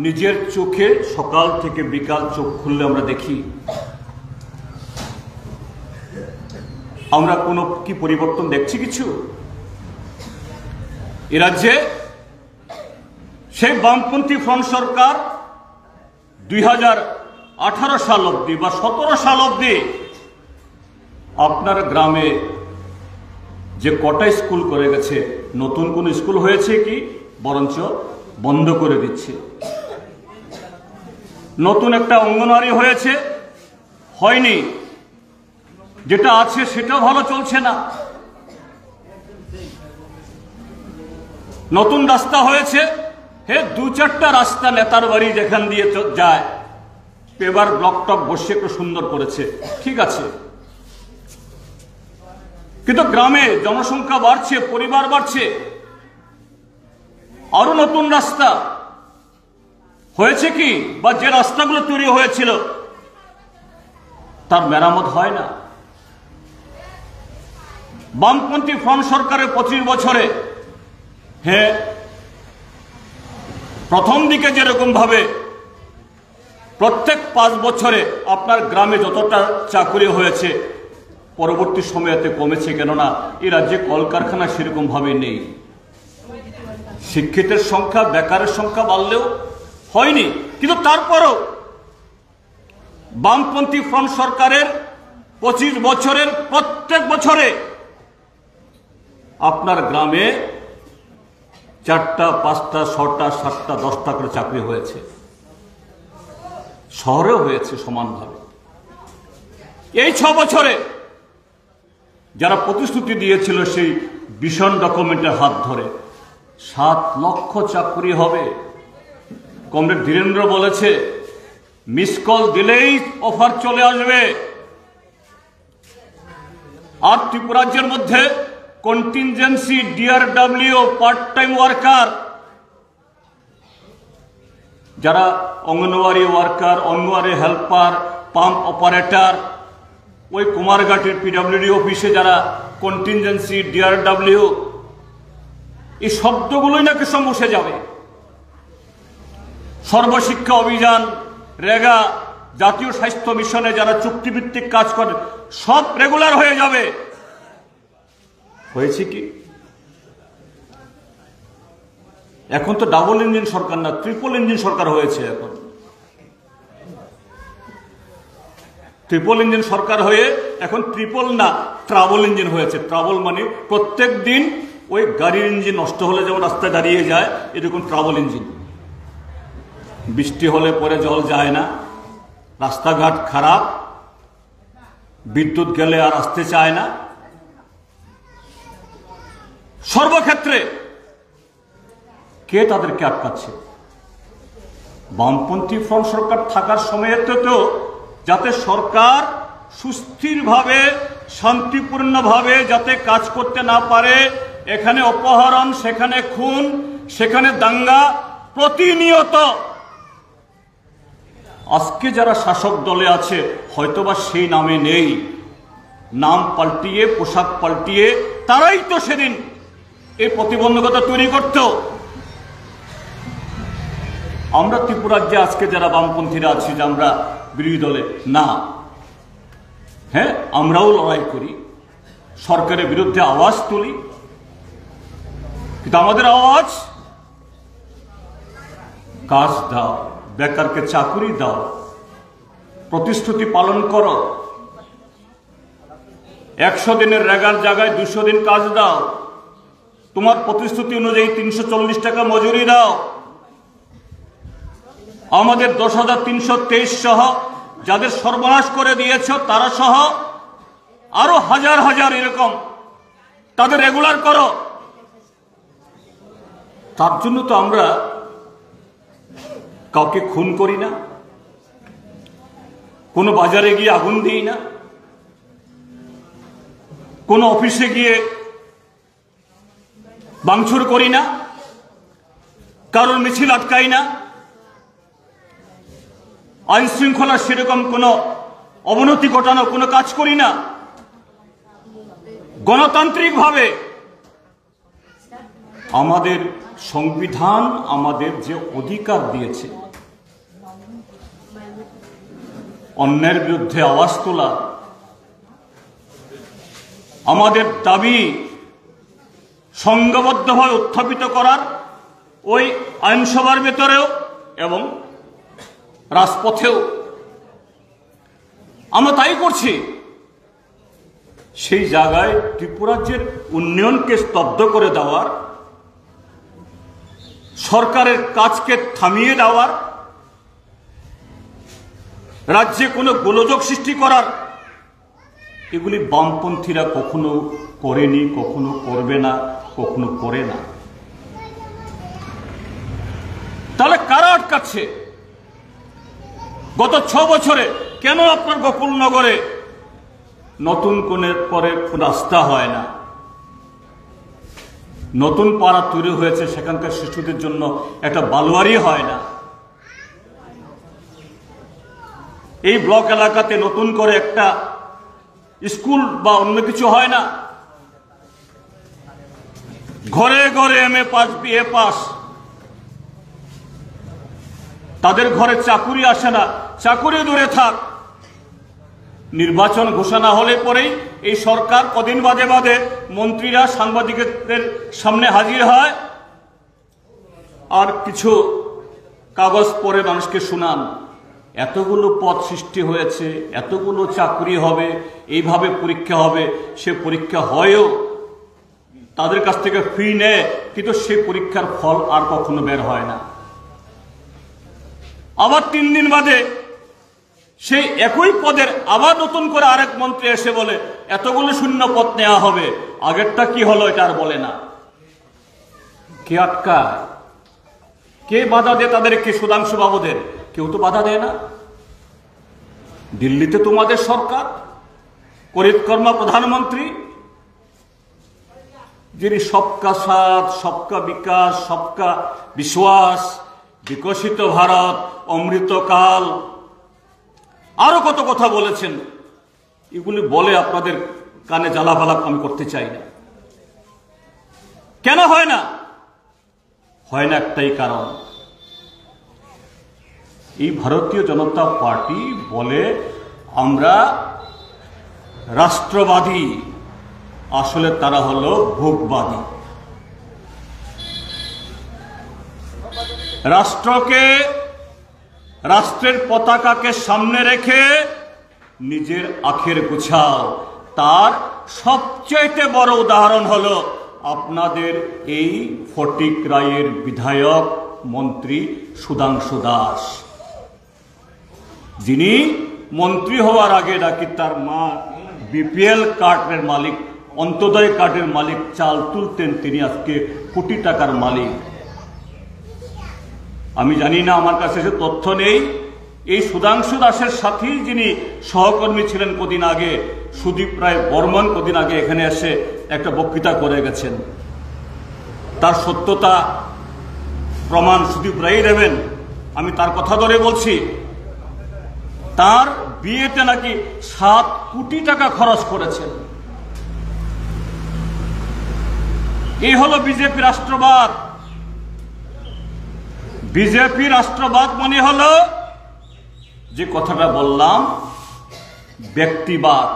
নিজের চোখে সকাল থেকে বিকাল চোখ খুললে আমরা দেখি, আমরা কোনো কি পরিবর্তন দেখছি? কিছু? এ রাজ্যে সেই বামপন্থী ফ্রন্ট সরকার 2018 সাল অব্দি বা 17 সাল অব্দি আপনার গ্রামে যে কটা স্কুল করে গেছে, নতুন কোন স্কুল হয়েছে কি? বরঞ্চ বন্ধ করে দিচ্ছে। নতুন একটা অঙ্গনওয়াড়ি হয়েছে? হয়নি। যেটা আছে সেটাও ভালো চলছে না। নতুন রাস্তা হয়েছে, হে 2-4টা রাস্তা নেতার বাড়ি যেখান দিয়ে যায়, পেবার ব্লক টক বসে একটু সুন্দর করেছে, ঠিক আছে। কিন্তু গ্রামে জনসংখ্যা বাড়ছে, পরিবার বাড়ছে, আরো নতুন রাস্তা হয়েছে কি? বা যে রাস্তাগুলো তৈরি হয়েছিল তার মেরামত হয় না। বামপন্থী ফ্রন্ট সরকারের 25 বছরে, হ্যাঁ, প্রথম দিকে যেরকম ভাবে প্রত্যেক 5 বছরে আপনার গ্রামে যতটা চাকুরি হয়েছে, পরবর্তী সময়েতে কমেছে। কেননা এই রাজ্যে কলকারখানা সেরকম ভাবে নেই। শিক্ষিতের সংখ্যা, বেকারের সংখ্যা বাড়লেও হয়নি। কিন্তু তারপরও বামপন্থী ফ্রন্ট সরকারের 25 বছরের প্রত্যেক বছরে আপনার গ্রামে 4টা, 5টা, 6টা, 7টা, 10টা করে চাকরি হয়েছে। শহরেও হয়েছে সমানভাবে। এই 6 বছরে যারা প্রতিশ্রুতি দিয়েছিল সেই ভিশন ডকুমেন্টের হাত ধরে 7 লক্ষ চাকরি হবে। কমরেড ধীরেন্দ্র বলেছে, মিস কল দিলেই অফার চলে আসবে। আর ত্রিপুরাজ্যের মধ্যে contingency, DRW, part time worker, যারা anganwadi worker, anganwadi helper, pump operator, ওই কুমারঘাটের পিডব্লিউডি অফিসে যারা কন্টিনজেন্সি, ডিআরডব্লিউ, এই শব্দগুলোই নাকি সব মুছে যাবে। সর্বশিক্ষা অভিযান, রেগা, জাতীয় স্বাস্থ্য মিশনে যারা চুক্তিভিত্তিক কাজ করে সব রেগুলার হয়ে যাবে। হয়েছে কি? এখন তো ডাবল ইঞ্জিন সরকার না, ট্রিপল ইঞ্জিন সরকার হয়েছে। এখন ট্রিপল ইঞ্জিন সরকার হয়ে এখন ট্রিপল না, ট্রাবল ইঞ্জিন হয়েছে। ট্রাবল মানে প্রত্যেক দিন ওই গাড়ির ইঞ্জিন নষ্ট হলে যেমন রাস্তায় দাঁড়িয়ে যায়, এরকম ট্রাবল ইঞ্জিন। বৃষ্টি হলে পরে জল যায় না, রাস্তাঘাট খারাপ, বিদ্যুৎ গেলে আর আসতে চায় না। সর্বক্ষেত্রে কে তাদেরকে আটকাচ্ছে? বামপন্থী ফ্রন্ট সরকার থাকার সময়তে তো যাতে সরকার সুস্থিরভাবে শান্তিপূর্ণভাবে যাতে কাজ করতে না পারে, এখানে অপহরণ, সেখানে খুন, সেখানে দাঙ্গা প্রতিনিয়ত। আজকে যারা শাসক দলে আছে হয়তোবা সেই নামে নেই, নাম পাল্টিয়ে পোশাক পাল্টিয়ে তারাই তো সেদিন এই প্রতিবন্ধকতা তৈরি করত। আমরা ত্রিপুরাজ্যে আজকে যারা বামপন্থীরা আছি যে আমরা বিরোধী দলে না, হ্যাঁ আমরাও লড়াই করি, সরকারের বিরুদ্ধে আওয়াজ তুলি, কিন্তু আমাদের আওয়াজ কাজ দাও, বেকারকে চাকরি দাও, প্রতিশ্রুতি পালন করো, 100 দিনের রেগার জায়গায় 200 দিন কাজ দাও, তোমার প্রতিশ্রুতি অনুযায়ী 340 টাকা মজুরি দাও। আমাদের 10,323 সহ যাদের সর্বনাশ করে দিয়েছ তারা সহ আরো হাজার হাজার এরকম তাদের রেগুলার করো। তার জন্য তো আমরা কাউকে খুন করি না, কোনো বাজারে গিয়ে আগুন দিই না, কোনো অফিসে গিয়ে ভাঙচুর করি না, কারোর মিছিল আটকাই না, আইন শৃঙ্খলা সেরকম কোনো অবনতি ঘটানো কোনো কাজ করি না। গণতান্ত্রিকভাবে আমাদের সংবিধান আমাদের যে অধিকার দিয়েছে অন্যের বিরুদ্ধে আওয়াজ তোলা, আমাদের দাবি সংঘবদ্ধভাবে উত্থাপিত করার, ওই আইনসভার ভেতরেও এবং রাজপথেও আমরা তাই করছি। সেই জায়গায় ত্রিপুরাজ্যের উন্নয়নকে স্তব্ধ করে দেওয়ার, সরকারের কাজকে থামিয়ে দেওয়ার, রাজ্যে কোনো গোলযোগ সৃষ্টি করার, এগুলি বামপন্থীরা কখনো করেনি, কখনো করবে না, কখনো করে না। তাহলে কারা আটকাচ্ছে? গত 6 বছরে কেন আপনার গোকুলনগরে নতুন কোণের পরে রাস্তা হয় না? নতুন পাড়া তৈরি হয়েছে, সেখানকার শিশুদের জন্য একটা বালুয়ারি হয় না। এই ব্লক এলাকাতে নতুন করে একটা স্কুল বা অন্য কিছু হয় না। ঘরে ঘরে MA পাস BA পাস, তাদের ঘরে চাকুরি আসে না, চাকুরি দূরে থাক। নির্বাচন ঘোষণা হলে পরেই এই সরকার কদিন বাদে বাদে মন্ত্রীরা সাংবাদিকদের সামনে হাজির হয় আর কিছু কাগজ পড়ে মানুষকে শুনান, এতগুলো পদ সৃষ্টি হয়েছে, এতগুলো চাকরি হবে, এইভাবে পরীক্ষা হবে। সে পরীক্ষা হয়ও, তাদের কাছ থেকে ফি নেয়, কিন্তু সে পরীক্ষার ফল আর কখনো বের হয় না। আবার 3 দিন বাদে সেই একই পদের আবার নতুন করে আরেক মন্ত্রী এসে বলে এতগুলো শূন্য পদ নেওয়া হবে, আগেরটা কি হলো এটা আর বলে না। কে আটকায়? কে বাধা দেয় তাদেরকে? সুধাংশু বাবুদের কেউ তো বাধা দেয় না। দিল্লিতে তোমাদের সরকার, করিতকর্মা প্রধানমন্ত্রী, যিনি সবকা সাথ, সবকা বিকাশ, সবকা বিশ্বাস, বিকশিত ভারত, অমৃতকাল, আরো কত কথা বলেছেন। এগুলি বলে আপনাদের কানে জ্বালাপালা আমি করতে চাই না। কেন হয় না? হয় না একটাই কারণ, এই ভারতীয় জনতা পার্টি বলে আমরা রাষ্ট্রবাদী, আসলে তারা হলো ভোগবাদী। রাষ্ট্রকে, রাষ্ট্রের পতাকাকে সামনে রেখে নিজের আখের গুছাও। তার সবচেয়ে বড় উদাহরণ হলো আপনাদের এই ফটিক রায়ের বিধায়ক মন্ত্রী সুধাংশু দাস, যিনি মন্ত্রী হওয়ার আগে নাকি তার মা BPL কার্ডের মালিক, অন্তোদয় কার্ডের মালিক, চাল তুলতেন, তিনি আজকে কোটি টাকার মালিক। আমি জানি না, আমার কাছে সে তথ্য নেই। এই সুধাংশু দাসের সাথেই যিনি সহকর্মী ছিলেন কদিন আগে, সুদীপ রায় বর্মন, কদিন আগে এখানে এসে একটা বক্তৃতা করে গেছেন। তার সত্যতা প্রমাণ সুদীপ রায় দেবেন। আমি তার কথা ধরে বলছি, তার বিয়েতে নাকি 7 কোটি টাকা খরচ করেছেন। এই হলো বিজেপি রাষ্ট্রবাদ। বিজেপি রাষ্ট্রবাদ মানে হলো যে কথাটা বললাম, ব্যক্তিবাদ,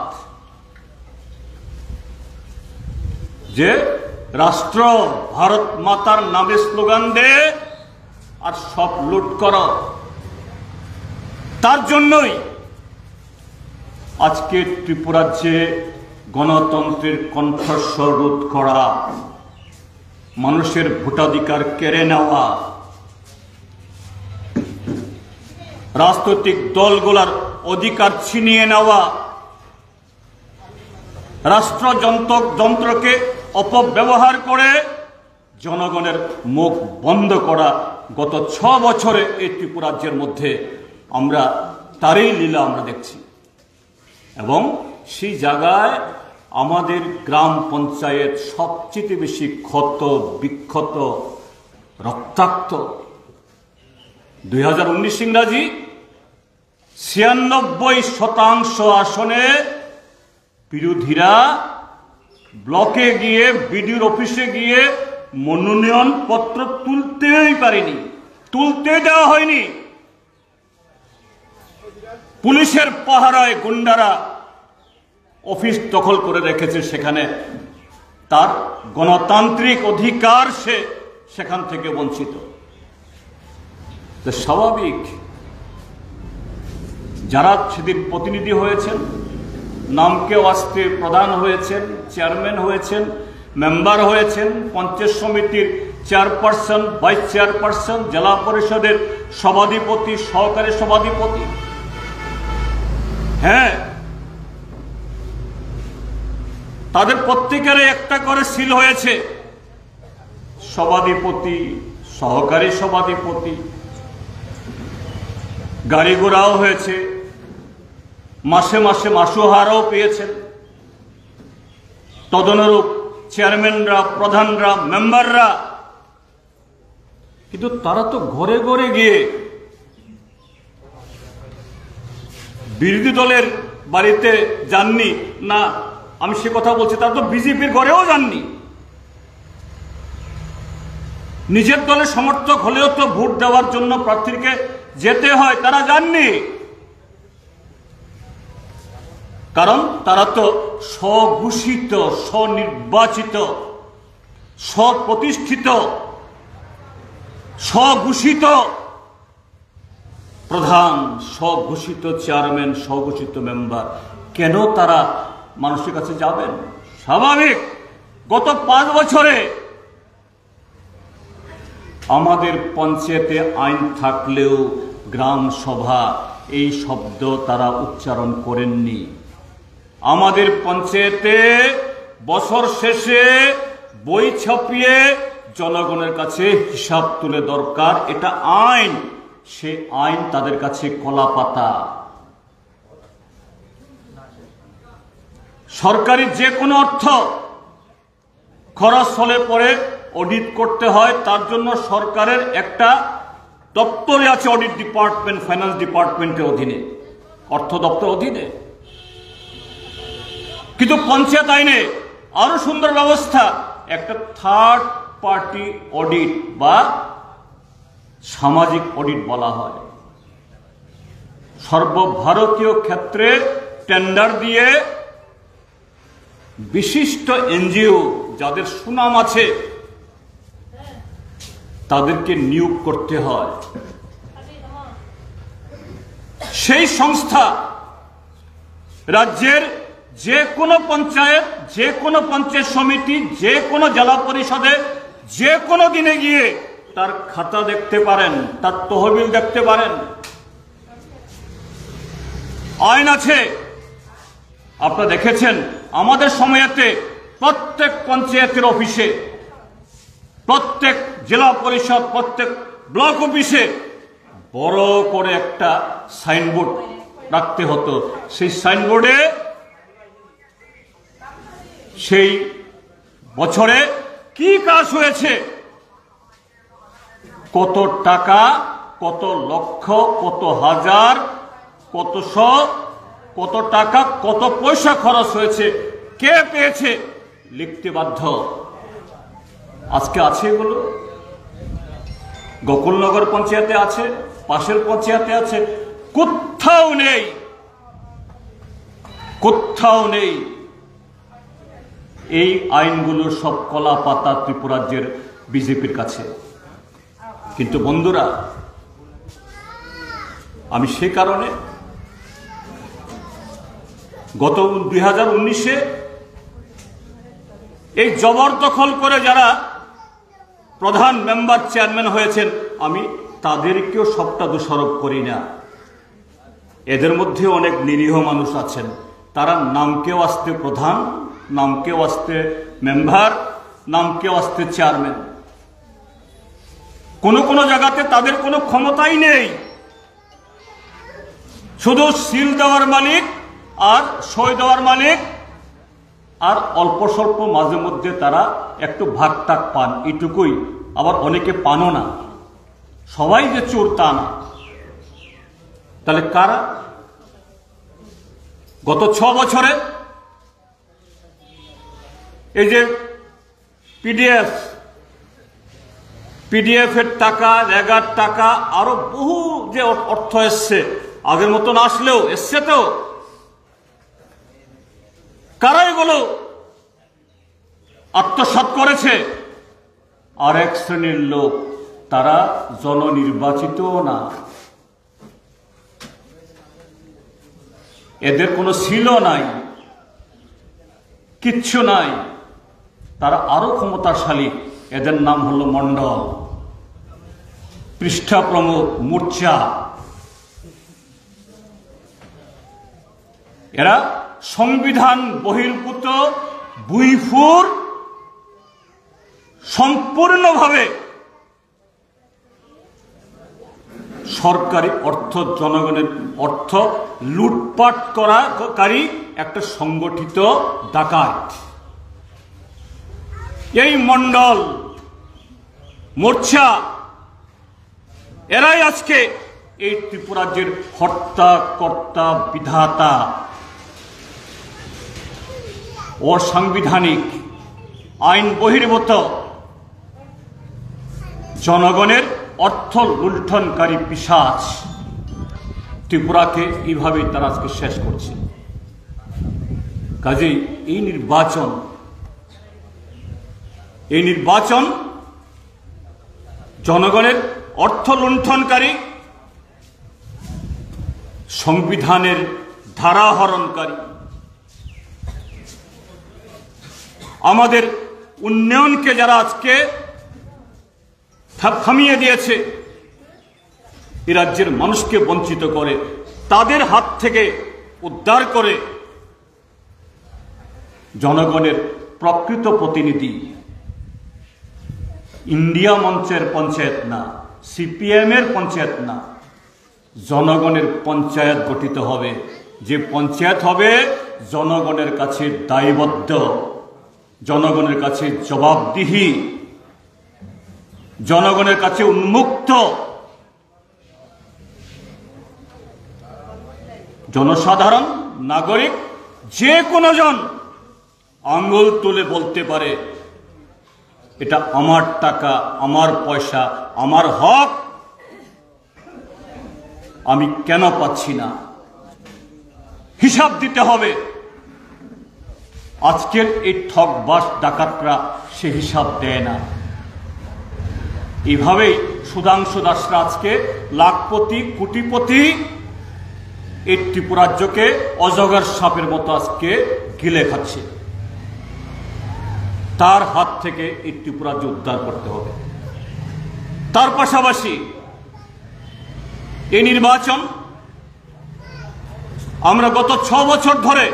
যে রাষ্ট্র ভারত মাতার নামে স্লোগান দে আর সব লুট করো। তার জন্যই আজকে ত্রিপুরাজ্যে গণতন্ত্রের কণ্ঠস্বর রোধ করা, মানুষের ভোটাধিকার কেড়ে নেওয়া, রাজনৈতিক দলগুলোর অধিকার ছিনিয়ে নেওয়া, রাষ্ট্রযন্ত্রকে অপব্যবহার করে জনগণের মুখ বন্ধ করা গত 6 বছরে এই ত্রিপুরাজ্যের মধ্যে আমরা তারই লীলা আমরা দেখছি। এবং সেই জায়গায় আমাদের গ্রাম পঞ্চায়েত সবচেয়ে বেশি ক্ষত বিক্ষত, রক্তাক্ত। 2019 ইংরাজি 96% আসনে বিরোধীরা ব্লকে গিয়ে, বিডিওর অফিসে গিয়ে মনোনয়ন পত্র তুলতেই পারেনি, তুলতে দেওয়া হয়নি। পুলিশের পাহারায় গুন্ডারা অফিস দখল করে রেখেছে, সেখানে তার গণতান্ত্রিক অধিকার সে সেখান থেকে বঞ্চিত। স্বাভাবিক, যারা সেদিন প্রতিনিধি হয়েছেন, নামকে ওয়াস্তে প্রধান হয়েছেন, চেয়ারম্যান হয়েছেন, মেম্বার হয়েছেন, পঞ্চায়েত সমিতির চেয়ারপারসন, ভাইস চেয়ারপারসন, জেলা পরিষদের সভাধিপতি, সহকারী সভাধিপতি, হ্যাঁ, তাদের প্রত্যেকের একটা করে সিল হয়েছে। সভাধিপতি, সহকারী সভাধিপতি, গাড়ি ঘোড়াও হয়েছে, মাসে মাসে মাসুহারও পেয়েছেন। তদনুরূপ চেয়ারম্যানরা, প্রধানরা, মেম্বাররা, কিন্তু তারা তো ঘরে ঘরে গিয়ে বিরোধী দলের বাড়িতে যাননি না। আমি সে কথা বলছি, তারা তো বিজেপির ঘরেও যাননি। নিজের দলের সমর্থক হলেও তো ভোট দেওয়ার জন্য প্রার্থীকে যেতে হয়, তারা যাননি। কারণ তারা তো স্বঘোষিত, স্বনির্বাচিত, স্বপ্রতিষ্ঠিত, স্বঘোষিত প্রধান, স্বঘোষিত চেয়ারম্যান, স্বঘোষিত মেম্বার। কেন তারা মানুষের কাছে যাবেন? স্বাভাবিক। গত 5 বছরে আমাদের পঞ্চায়েতে আইন থাকলেও গ্রাম সভা এই শব্দ তারা উচ্চারণ করেননি। আমাদের পঞ্চায়েতে বছর শেষে বই ছাপিয়ে জনগণের কাছে হিসাব তুলে দরকার, এটা আইন। সে আইন তাদের কাছে কলাপাতা। সরকারি যে কোনো অর্থ খরচ হলে পরে অডিট করতে হয়, তার জন্য সরকারের একটা দপ্তরে আছে, অডিট ডিপার্টমেন্ট, ফাইন্যান্স ডিপার্টমেন্টের অধীনে, অর্থ দপ্তর অধীনে। কিন্তু পঞ্চায়েত আইনে আরো সুন্দর ব্যবস্থা, একটা থার্ড পার্টি অডিট বা সামাজিক অডিট বলা হয়। সর্বভারতীয় ক্ষেত্রে টেন্ডার দিয়ে বিশিষ্ট এনজিও যাদের সুনাম আছে তাদেরকে নিয়োগ করতে হয়। সেই সংস্থা রাজ্যের যে কোনো পঞ্চায়েত, যে কোনো পঞ্চায়েত সমিতি, যে কোনো জেলা পরিষদে যে কোনো দিনে গিয়ে তার খাতা দেখতে পারেন, তার তহবিল দেখতে পারেন। আইন আছে, আপনারা দেখেছেন আমাদের সময়েতে প্রত্যেক পঞ্চায়েতের অফিসে, প্রত্যেক জেলা পরিষদ, প্রত্যেক ব্লক অফিসে বড় করে একটা সাইনবোর্ড রাখতে হতো। সেই সাইনবোর্ডে সেই বছরে কি কাজ হয়েছে, কত টাকা, কত লক্ষ, কত হাজার, কত শো, কত টাকা, কত পয়সা খরচ হয়েছে, কে পেয়েছে, লিখতে বাধ্য। আজকে আছে এগুলো? গোকুলনগর পঞ্চায়েতে আছে, পাশের পঞ্চায়েতে আছে, কোথাও নেই, কোথাও নেই। এই আইনগুলোর সব কলা পাতা ত্রিপুরাজ্যের বিজেপির কাছে। কিন্তু বন্ধুরা, আমি সে কারণে গত 2019-এ এই জবরদখল করে যারা প্রধান মেম্বার চেয়ারম্যান হয়েছেন, আমি তাদেরকেও সবটা দোষারোপ করি না। এদের মধ্যে অনেক নিরীহ মানুষ আছেন, তারা নামকেও আসতে প্রধান, নামকেও আসতে মেম্বার, নামকেও আসতে চেয়ারম্যান। কোন কোন জায়গাতে তাদের কোনো ক্ষমতাই নেই, শুধু সিল দেওয়ার মালিক আর সই দেওয়ার মালিক, আর অল্প স্বল্প মাঝে মধ্যে তারা একটু ভাগ টাক পান, এটুকুই। আবার অনেকে পানও না, সবাই যে চোর তা না। তাহলে কারা? গত 6 বছরে এই যে পিডিএফ এর টাকা, রেগার টাকা, আরো বহু যে অর্থ এসছে, আগের মতন আসলেও এসছে, তো কারা এগুলো আত্মসাৎ করেছে? আর এক শ্রেণীর লোক, তারা জননির্বাচিত না, এদের কোনো সিলও নাই, কিচ্ছু নাই, তারা আরো ক্ষমতাশালী। এদের নাম হলো মন্ডল, পৃষ্ঠা প্রমুখ, মোর্চা। এরা সংবিধান বহির্ভূত বুইফুর সম্পূর্ণভাবে সরকারি অর্থ, জনগণের অর্থ লুটপাট করাকারী একটা সংগঠিত ডাকাত। এই মন্ডল, মোর্চা, এরাই আজকে এই ত্রিপুরাজ্যের হর্তা কর্তা, বিধাতা। অসাংবিধানিক, আইন বহির্ভূত, জনগণের অর্থ লুণ্ঠনকারী পিশাচ ত্রিপুরাকে এইভাবেই তারা আজকে শেষ করছে। কাজেই এই নির্বাচন জনগণের অর্থ লুণ্ঠনকারী, সংবিধানের ধারা হরণকারী, আমাদের উন্নয়নকে যারা আজকে থামিয়ে দিয়েছে, এ রাজ্যের মানুষকে বঞ্চিত করে, তাদের হাত থেকে উদ্ধার করে জনগণের প্রকৃত প্রতিনিধি, ইন্ডিয়া মঞ্চের পঞ্চায়েত না, সিপিএম এর পঞ্চায়েত না, জনগণের পঞ্চায়েত গঠিত হবে। যে পঞ্চায়েত হবে জনগণের কাছে দায়বদ্ধ, জনগণের কাছে জবাবদিহি, জনগণের কাছে উন্মুক্ত। জনসাধারণ, নাগরিক, যে কোনো জন আঙ্গুল তুলে বলতে পারে, এটা আমার টাকা, আমার পয়সা, আমার হক, আমি কেন পাচ্ছি না, হিসাব দিতে হবে। আজকের এই ঠকবাস ডাকাতরা সে হিসাব দেয় না। এইভাবেই সুধাংশু দাসরা আজকে লাখপতি, কোটিপতি, এই ত্রিপুরাজ্যকে অজগর সাপের মতো আজকে গিলে খাচ্ছে। তার হাত থেকে এই ত্রিপুরাজ্য উদ্ধার করতে হবে। তার পাশাপাশি এই নির্বাচন, আমরা গত 6 বছর ধরে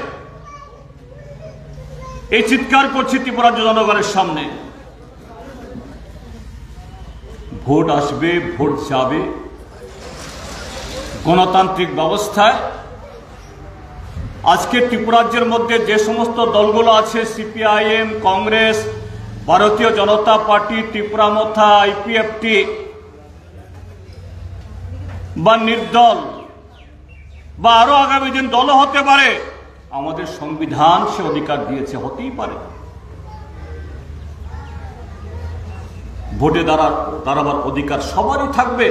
এই চিৎকার করছি ত্রিপুরাজ্য জনগণের সামনে, ভোট আসবে, ভোট যাবে, গণতান্ত্রিক ব্যবস্থায় আজকে ত্রিপুরাজ্যের মধ্যে যে সমস্ত দলগুলো আছে, সিপিআইএম, কংগ্রেস, ভারতীয় জনতা পার্টি, ত্রিপুরা মথা, আইপিএফটি বা নির্দল বা আরো আগামী দিন দলও হতে পারে, আমাদের সংবিধান সে অধিকার দিয়েছে, হতেই পারে। ভোটে দাঁড়াবার অধিকার সবারই থাকবে।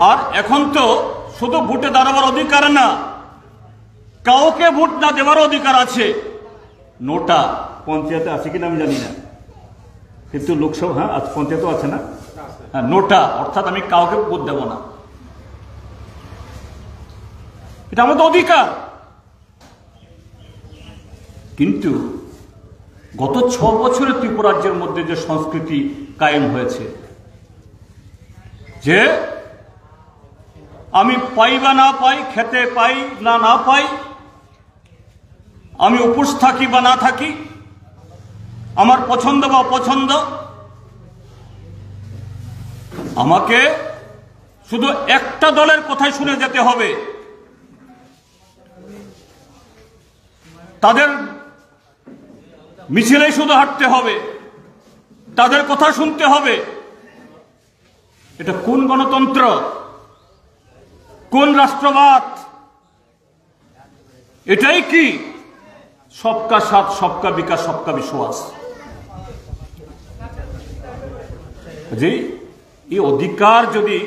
আর এখন তো শুধু ভোটে দাঁড়াবার অধিকার না, কাউকে ভোট না দেওয়ার অধিকার আছে। নোটা পঞ্চায়েতে আছে কিনা আমি জানি না, কিন্তু লোকসভা, হ্যাঁ পঞ্চায়েতও আছে না, হ্যাঁ নোটা, অর্থাৎ আমি কাউকে ভোট দেব না, এটা আমাদের অধিকার। কিন্তু গত 6 বছরে ত্রিপুরাজ্যের মধ্যে যে সংস্কৃতি কায়েম হয়েছে, যে আমি পাই বা না পাই, খেতে পাই না না পাই, আমি উপোস থাকি বা না থাকি, আমার পছন্দ বা অপছন্দ, আমাকে শুধু একটা দলের কথাই শুনে যেতে হবে, তাদের মিছিলেই শুধু হাঁটতে হবে, তাদের কথা শুনতে হবে। এটা কোন গণতন্ত্র, কোন রাষ্ট্রবাদ? এটাই কি সবকা সাথ, সবকা বিকাশ, সবকা বিশ্বাস? যে এই অধিকার যদি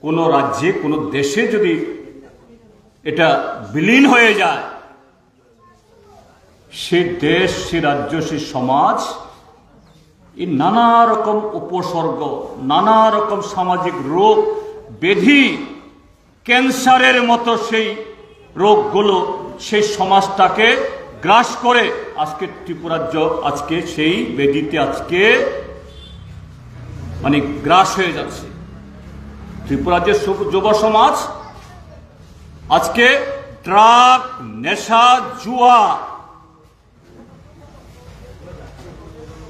কোনো রাজ্যে, কোনো দেশে যদি এটা বিলীন হয়ে যায়, সে দেশ, সে রাজ্য, সে সমাজ এই নানা রকম উপসর্গ, নানা রকম সামাজিক রোগ ব্যাধি, ক্যান্সারের মতো সেই রোগগুলো সেই সমাজটাকে গ্রাস করে। আজকে ত্রিপুরাজ্য আজকে সেই ব্যাধিতে আজকে মানে গ্রাস হয়ে যাচ্ছে। ত্রিপুরাজ্যের যুব সমাজ আজকে ড্রাগ, নেশা, জুয়া,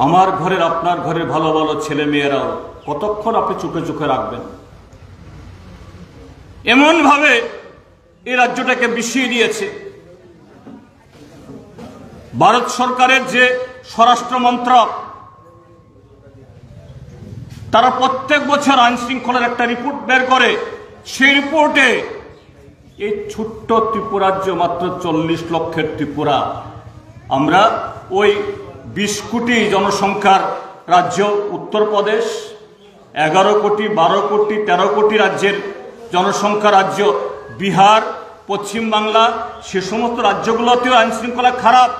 আমার ঘরের, আপনার ঘরের ভালো ভালো ছেলে মেয়েরাও কতক্ষণ আপনি চোখে চোখে রাখবেন? এমন ভাবে এই রাজ্যটাকে বিষিয়ে দিয়েছে। ভারত সরকারের যে স্বরাষ্ট্র মন্ত্রক, তারা প্রত্যেক বছর আইন শৃঙ্খলার একটা রিপোর্ট বের করে। সেই রিপোর্টে এই ছোট্ট ত্রিপুরাজ্য, মাত্র 40 লক্ষের ত্রিপুরা, আমরা ওই 20 কোটি জনসংখ্যার রাজ্য উত্তরপ্রদেশ, 11 কোটি, 12 কোটি, 13 কোটি রাজ্যের জনসংখ্যা রাজ্য বিহার, পশ্চিমবাংলা, সে সমস্ত রাজ্যগুলোতেও আইন শৃঙ্খলা খারাপ।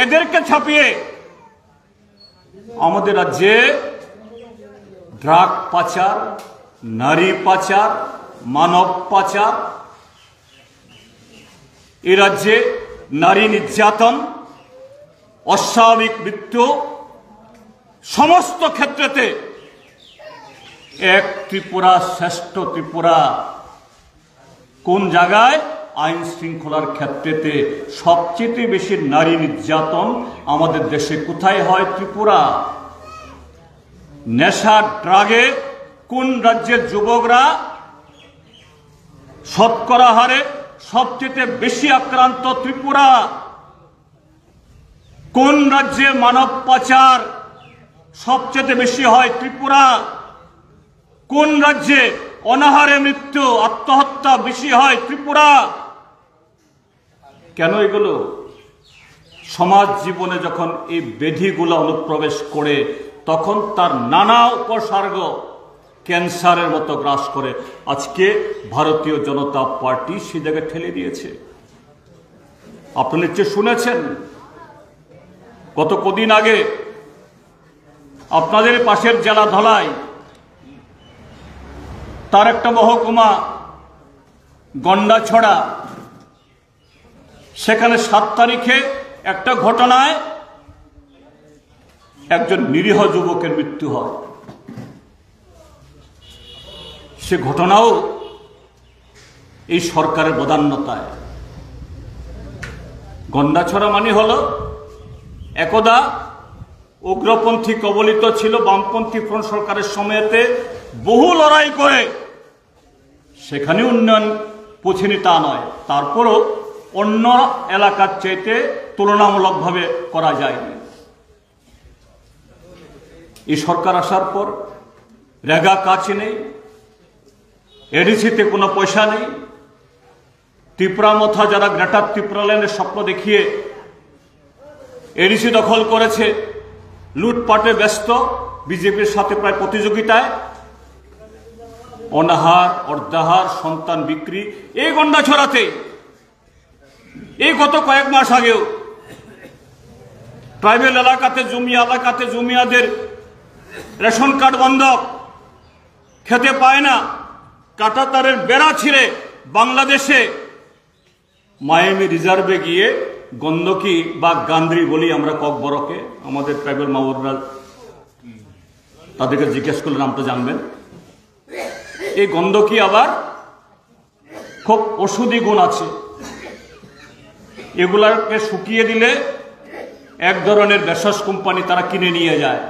এদেরকে ছাপিয়ে আমাদের রাজ্যে ড্রাগ পাচার, নারী পাচার, মানব পাচার, এ রাজ্যে নারী নির্যাতন, অস্বাভাবিক মৃত্যু, সমস্ত ক্ষেত্রেতে এক ত্রিপুরা শ্রেষ্ঠ ত্রিপুরা। কোন জায়গায়? আইন শৃঙ্খলার ক্ষেত্রেতে সবচেয়ে বেশি নারী নির্যাতন আমাদের দেশে কোথায় হয়? ত্রিপুরা। নেশা, ড্রাগে কোন রাজ্যের যুবকরা শতকরা হারে সবচেয়ে বেশি আক্রান্ত? ত্রিপুরা। কোন রাজ্যে মানব পাচার সবচেয়ে বেশি হয়? ত্রিপুরা। কোন রাজ্যে অনাহারে মৃত্যু, আত্মহত্যা বেশি হয়? ত্রিপুরা। কেন এগুলো? সমাজ জীবনে যখন এই ব্যাধিগুলো অনুপ্রবেশ করে, তখন তার নানা উপসর্গ ক্যান্সারের মতো গ্রাস করে। আজকে ভারতীয় জনতা পার্টি সে জায়গায় ঠেলে দিয়েছে। আপনারা নিশ্চয় শুনেছেন, গত কদিন আগে আপনাদের পাশের জেলা ধলাই, তার একটা মহকুমা গন্ডাছড়া, সেখানে 7 তারিখে একটা ঘটনায় একজন নিরীহ যুবকের মৃত্যু হয়। সে ঘটনাও এই সরকারের বদান্যতায়। গন্ডাছড়া মানে হলো একদা উগ্রপন্থী কবলিত ছিল বামপন্থী ফ্রন্ট সরকারের সময়তে, বহু লড়াই করে সেখানে উন্নয়ন পৌঁছেনি তা নয়, তারপরও অন্য এলাকার চাইতে তুলনামূলকভাবে করা যায়নি। এই সরকার আসার পর রেগা কাজ নেই, এডিসিতে কোনো পয়সা নেই। ত্রিপুরা মথা যারা গ্রেটার ত্রিপুরা ল্যান্ডের স্বপ্ন দেখিয়ে এডিসি দখল করেছে, লুটপাটে ব্যস্ত, বিজেপির সাথে প্রায় প্রতিযোগিতায়, অনাহার অর্ধাহার সন্তান বিক্রি, এই গন্ডা ছড়াতে এই গত কয়েক মাস আগেও ট্রাইবেল এলাকাতে জমিয়াদের রেশন কার্ড বন্ধ, খেতে পায় না, কাঁটাতারের বেড়া ছিঁড়ে বাংলাদেশে মায়ামি রিজার্ভে গিয়ে গন্দকি বা গান্দ্রি বলি আমরা ককবরকে, আমাদের ট্রাইবেল মাউররা তাদেরকে জিজ্ঞেস করলে নামটা জানবেন। এই গন্দকি আবার খুব ওষুধি গুণ আছে, এগুলাকে শুকিয়ে দিলে এক ধরনের ভেষজ কোম্পানি তারা কিনে নিয়ে যায়,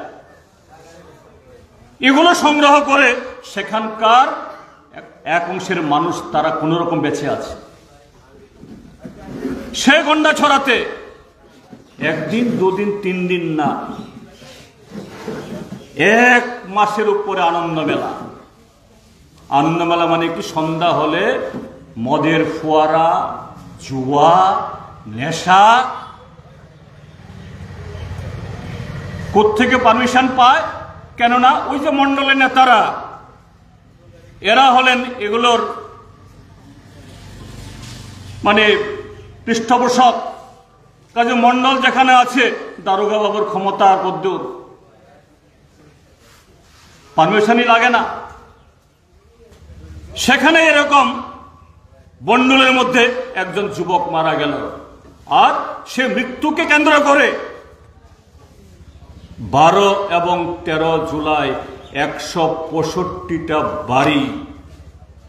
এগুলো সংগ্রহ করে সেখানকার এক অংশের মানুষ তারা কোন রকম বেঁচে আছে। সে গন্ডা ছড়াতে একদিন দুদিন তিন দিন না, এক মাসের উপরে আনন্দ মেলা। আনন্দ মেলা মানে কি? সন্ধ্যা হলে মদের ফোয়ারা, জুয়া, নেশা। কোত্থেকে পারমিশন পায়? কেননা ওই যে মন্ডলের নেতারা, এরা হলেন এগুলোর মানে পৃষ্ঠপোষক। কাজে মন্ডল যেখানে আছে, দারোগা বাবুর ক্ষমতা আর কদ্দূর, পারমিশনই লাগে না। সেখানে এরকম বন্ডলের মধ্যে একজন যুবক মারা গেল, আর সে মৃত্যুকে কেন্দ্র করে 12 এবং 13 জুলাই 165টা বাড়ি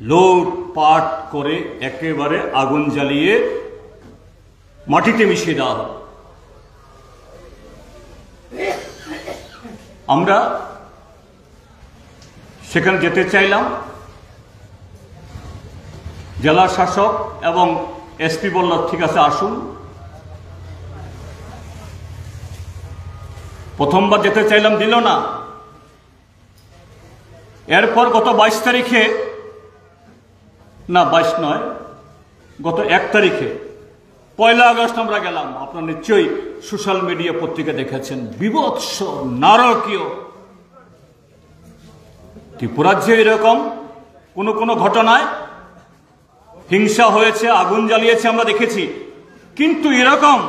লুটপাট করে একেবারে আগুন জ্বালিয়ে মাটিতে মিশিয়ে দেওয়া হয়। আমরা সেখানে যেতে চাইলাম, জেলা শাসক এবং এসপি বলল ঠিক আছে আসুন। প্রথমবার যেতে চাইলাম, দিল না। এরপর গত 22 তারিখে, না 22 নয়, গত 1 তারিখে 1 আগস্ট আমরা গেলাম। আপনারা নিশ্চয়ই সোশ্যাল মিডিয়া পত্রিকা দেখেছেন, বিভৎস নারকীয়। ত্রিপুরাজ্যে এরকম কোনো ঘটনায় হিংসা হয়েছে, আগুন জ্বালিয়েছে আমরা দেখেছি, কিন্তু এরকম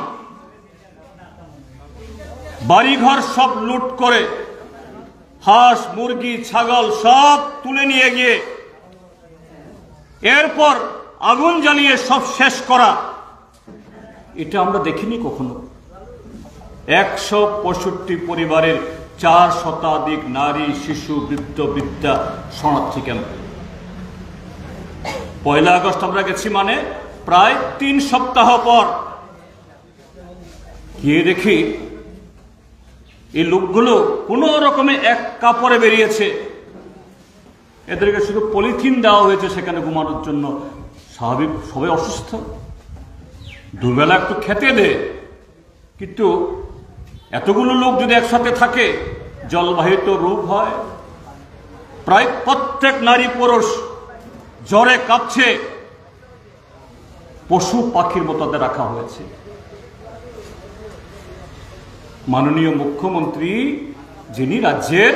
বাড়িঘর সব লুট করে হাঁস মুরগি ছাগল সব তুলে নিয়ে গিয়ে এরপর আগুন জ্বালিয়ে সব শেষ করা, এটা আমরা দেখিনি কখনো। 165 পরিবারের 4 শতাধিক নারী, শিশু, বৃদ্ধ, বৃদ্ধা শরণার্থী ক্যাম্পে 1 আগস্ট আমরা গেছি, মানে প্রায় 3 সপ্তাহ পর গিয়ে দেখি এই লোকগুলো কোনো রকমে এক কাপড়ে বেরিয়েছে। এদেরকে শুধু পলিথিন দেওয়া হয়েছে সেখানে ঘুমানোর জন্য। স্বাভাবিক, সবাই অসুস্থ, দুবেলা একটু খেতে দে, কিন্তু এতগুলো লোক যদি একসাথে থাকে জলবাহিত রোগ হয়। প্রায় প্রত্যেক নারী পুরুষ জ্বরে কাঁপছে, পশু পাখির মতো তাদের রাখা হয়েছে। মাননীয় মুখ্যমন্ত্রী, যিনি রাজ্যের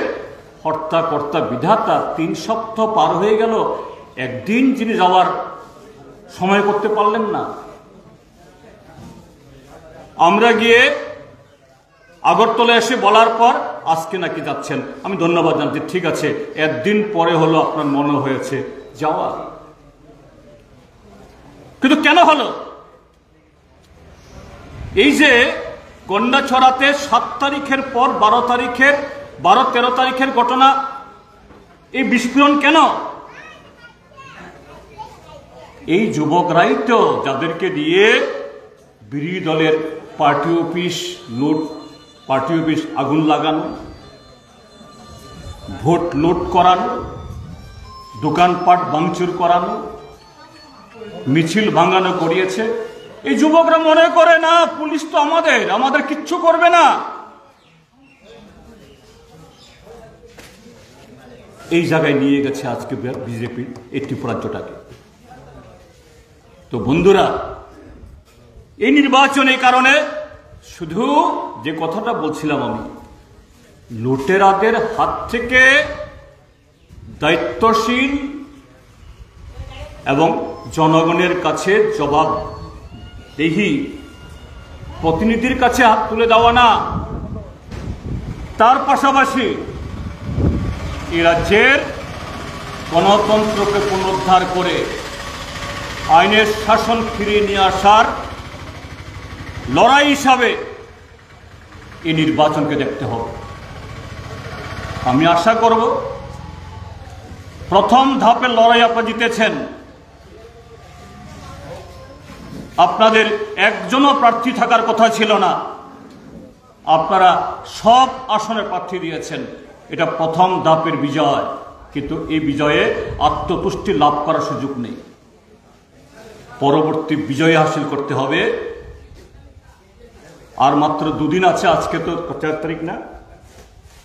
হর্তাকর্তা বিধাতা, 3 সপ্তাহ পার হয়ে গেল, একদিন যিনি যাওয়ার সময় করতে পারলেন না। আমরা গিয়ে আগরতলা এসে বলার পর আজকে নাকি যাচ্ছেন। আমি ধন্যবাদ জানাচ্ছি, ঠিক আছে, একদিন পরে হলো আপনার মনে হয়েছে যাওয়া, কিন্তু কেন হলো? এই যে গন্ডাছড়াতে 7 তারিখের পর 12-13 তারিখের ঘটনা, এই বিস্ফোরণ কেন? এই যুবকরাই তো যাদেরকে দিয়ে বিরোধী দলের পার্টি অফিস লুট পার্টি অফিস আগুন লাগানো, ভোট লুট করানো, দোকানপাট ভাঙচুর করানো, মিছিল ভাঙানো করিয়েছে। এই যুবকরা মনে করে না পুলিশ তো আমাদের কিচ্ছু করবে না। এই জায়গায় নিয়ে গেছে আজকে বিজেপি এই ত্রিপুরা রাজ্যটাকে। তো বন্ধুরা, এই নির্বাচনের কারণে শুধু যে কথাটা বলছিলাম আমি, লুটেরাদের হাত থেকে দায়িত্বশীল এবং জনগণের কাছে জবাবদিহি প্রতিনিধির কাছে হাত তুলে দেওয়া না, তার পাশাপাশি এই রাজ্যের গণতন্ত্রকে পুনরুদ্ধার করে আইনের শাসন ফিরিয়ে নিয়ে আসার লড়াই হিসাবে এই নির্বাচনকে দেখতে হবে। আমি আশা করব প্রথম ধাপের লড়াই আপনারা জিতেছেন। আপনাদের একজনও প্রার্থী থাকার কথা ছিল না, আপনারা সব আসনে প্রার্থী দিয়েছেন। এটা প্রথম ধাপের বিজয়, কিন্তু এই বিজয়ে আত্মতুষ্টি লাভ করার সুযোগ নেই। পরবর্তী বিজয় হাসিল করতে হবে। আর মাত্র দুদিন আছে, আজকে তো 4 তারিখ না,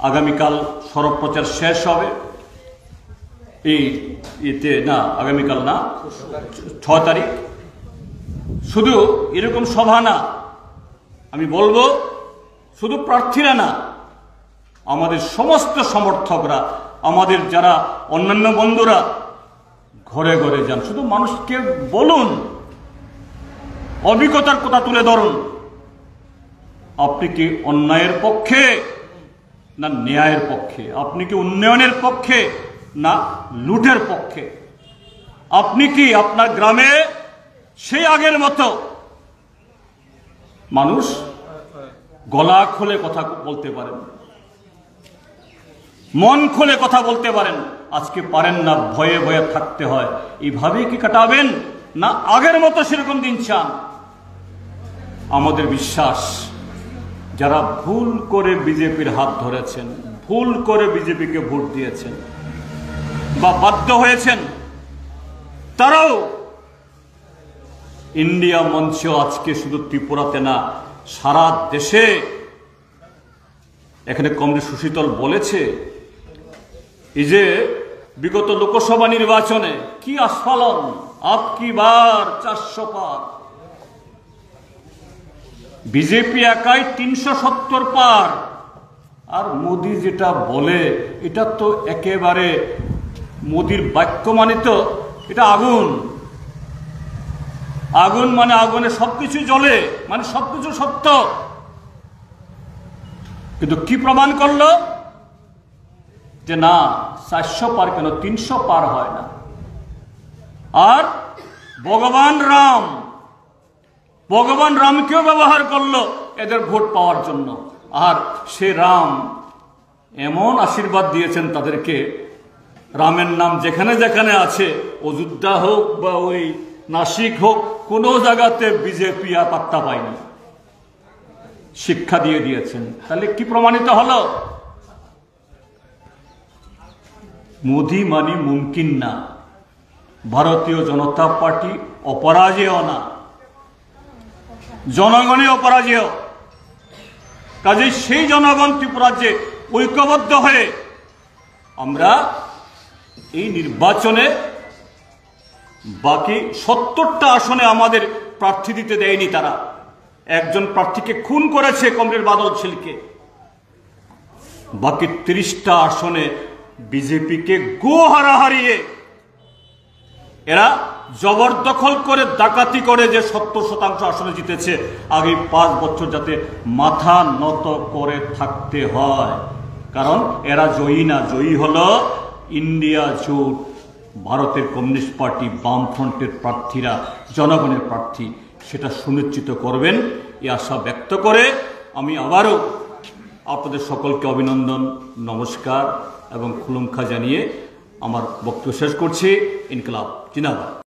আগামীকাল সড়ক প্রচার শেষ হবে। আগামীকাল না, 6 তারিখ। শুধু এরকম সভা না, আমি বলবো শুধু প্রার্থীরা না, আমাদের সমস্ত সমর্থকরা, আমাদের যারা অন্যান্য বন্ধুরা ঘরে ঘরে যান, শুধু মানুষকে বলুন, অভিজ্ঞতার কথা তুলে ধরুন। আপনি কি অন্যায়ের পক্ষে না ন্যায়ের পক্ষে? আপনি কি উন্নয়নের পক্ষে না লুটের পক্ষে? আপনি কি আপনার গ্রামে সেই আগের মতো মানুষ গলা খুলে কথা বলতে পারেন, মন খুলে কথা বলতে পারেন? আজকে পারেন না, ভয়ে ভয়ে থাকতে হয়। এইভাবেই কি কাটাবেন না আগের মতো সেরকম দিন চান? আমাদের বিশ্বাস, যারা ভুল করে বিজেপির হাত ধরেছেন, ভুল করে বিজেপিকে ভোট দিয়েছেন বা বাধ্য হয়েছেন, তারাও ইন্ডিয়া মঞ্চ আজকে শুধু ত্রিপুরাতে না, সারা দেশে, এখানে কমরেড সুশীতল বলেছে, এই যে বিগত লোকসভা নির্বাচনে কি আস্ফালন, আপকি বার 400 পার, বিজেপি একাই 370 পার। আর মোদি যেটা বলে, এটা তো একেবারে মোদির বাক্য মানে তো এটা আগুন। আগুন মানে আগুনে সবকিছু জ্বলে, মানে সবকিছু সত্য। কিন্তু কি প্রমাণ করলো যে না, 400 পার কেন, 300 পার হয় না। আর ভগবান রামকেও ব্যবহার করলো এদের ভোট পাওয়ার জন্য। আর সে রাম এমন আশীর্বাদ দিয়েছেন তাদেরকে, রামের নাম যেখানে যেখানে আছে, অযোধ্যা হোক বা ওই নাসিক হোক, কোনো জায়গাতে বিজেপি আর পাত্তা পায়নি, শিক্ষা দিয়ে দিয়েছেন। তাহলে কি প্রমাণিত হলো? মোদি মানে মুমকিন না, ভারতীয় জনতা পার্টি অপরাজেয় না, জনগণই অপরাজেয়। কাজেই সেই জনগণ ত্রিপুরাজ্যে ঐক্যবদ্ধ হয়ে আমরা এই নির্বাচনে বাকি 70টা আসনে আমাদের প্রার্থী দিতে দেয়নি তারা। একজন প্রার্থীকে খুন করেছে কমরেড বাদল ছিলকে। বাকি 30টা আসনে বিজেপিকে গোহারা হারিয়ে এরা জবরদখল করে, ডাকাতি করে যে 70% আসনে জিতেছে। আগে 5 বছর যাতে মাথা নত করে থাকতে হয়, কারণ এরা জয়ী না, জয়ী হলো ইন্ডিয়া জোট, ভারতের কমিউনিস্ট পার্টি, বামফ্রন্টের প্রার্থীরা, জনগণের প্রার্থী। সেটা সুনিশ্চিত করবেন এই আশা ব্যক্ত করে আমি আবারও আপনাদের সকলকে অভিনন্দন, নমস্কার এবং খুলুমখা জানিয়ে আমার বক্তব্য শেষ করছি। ইনকলাব জিন্দাবাদ।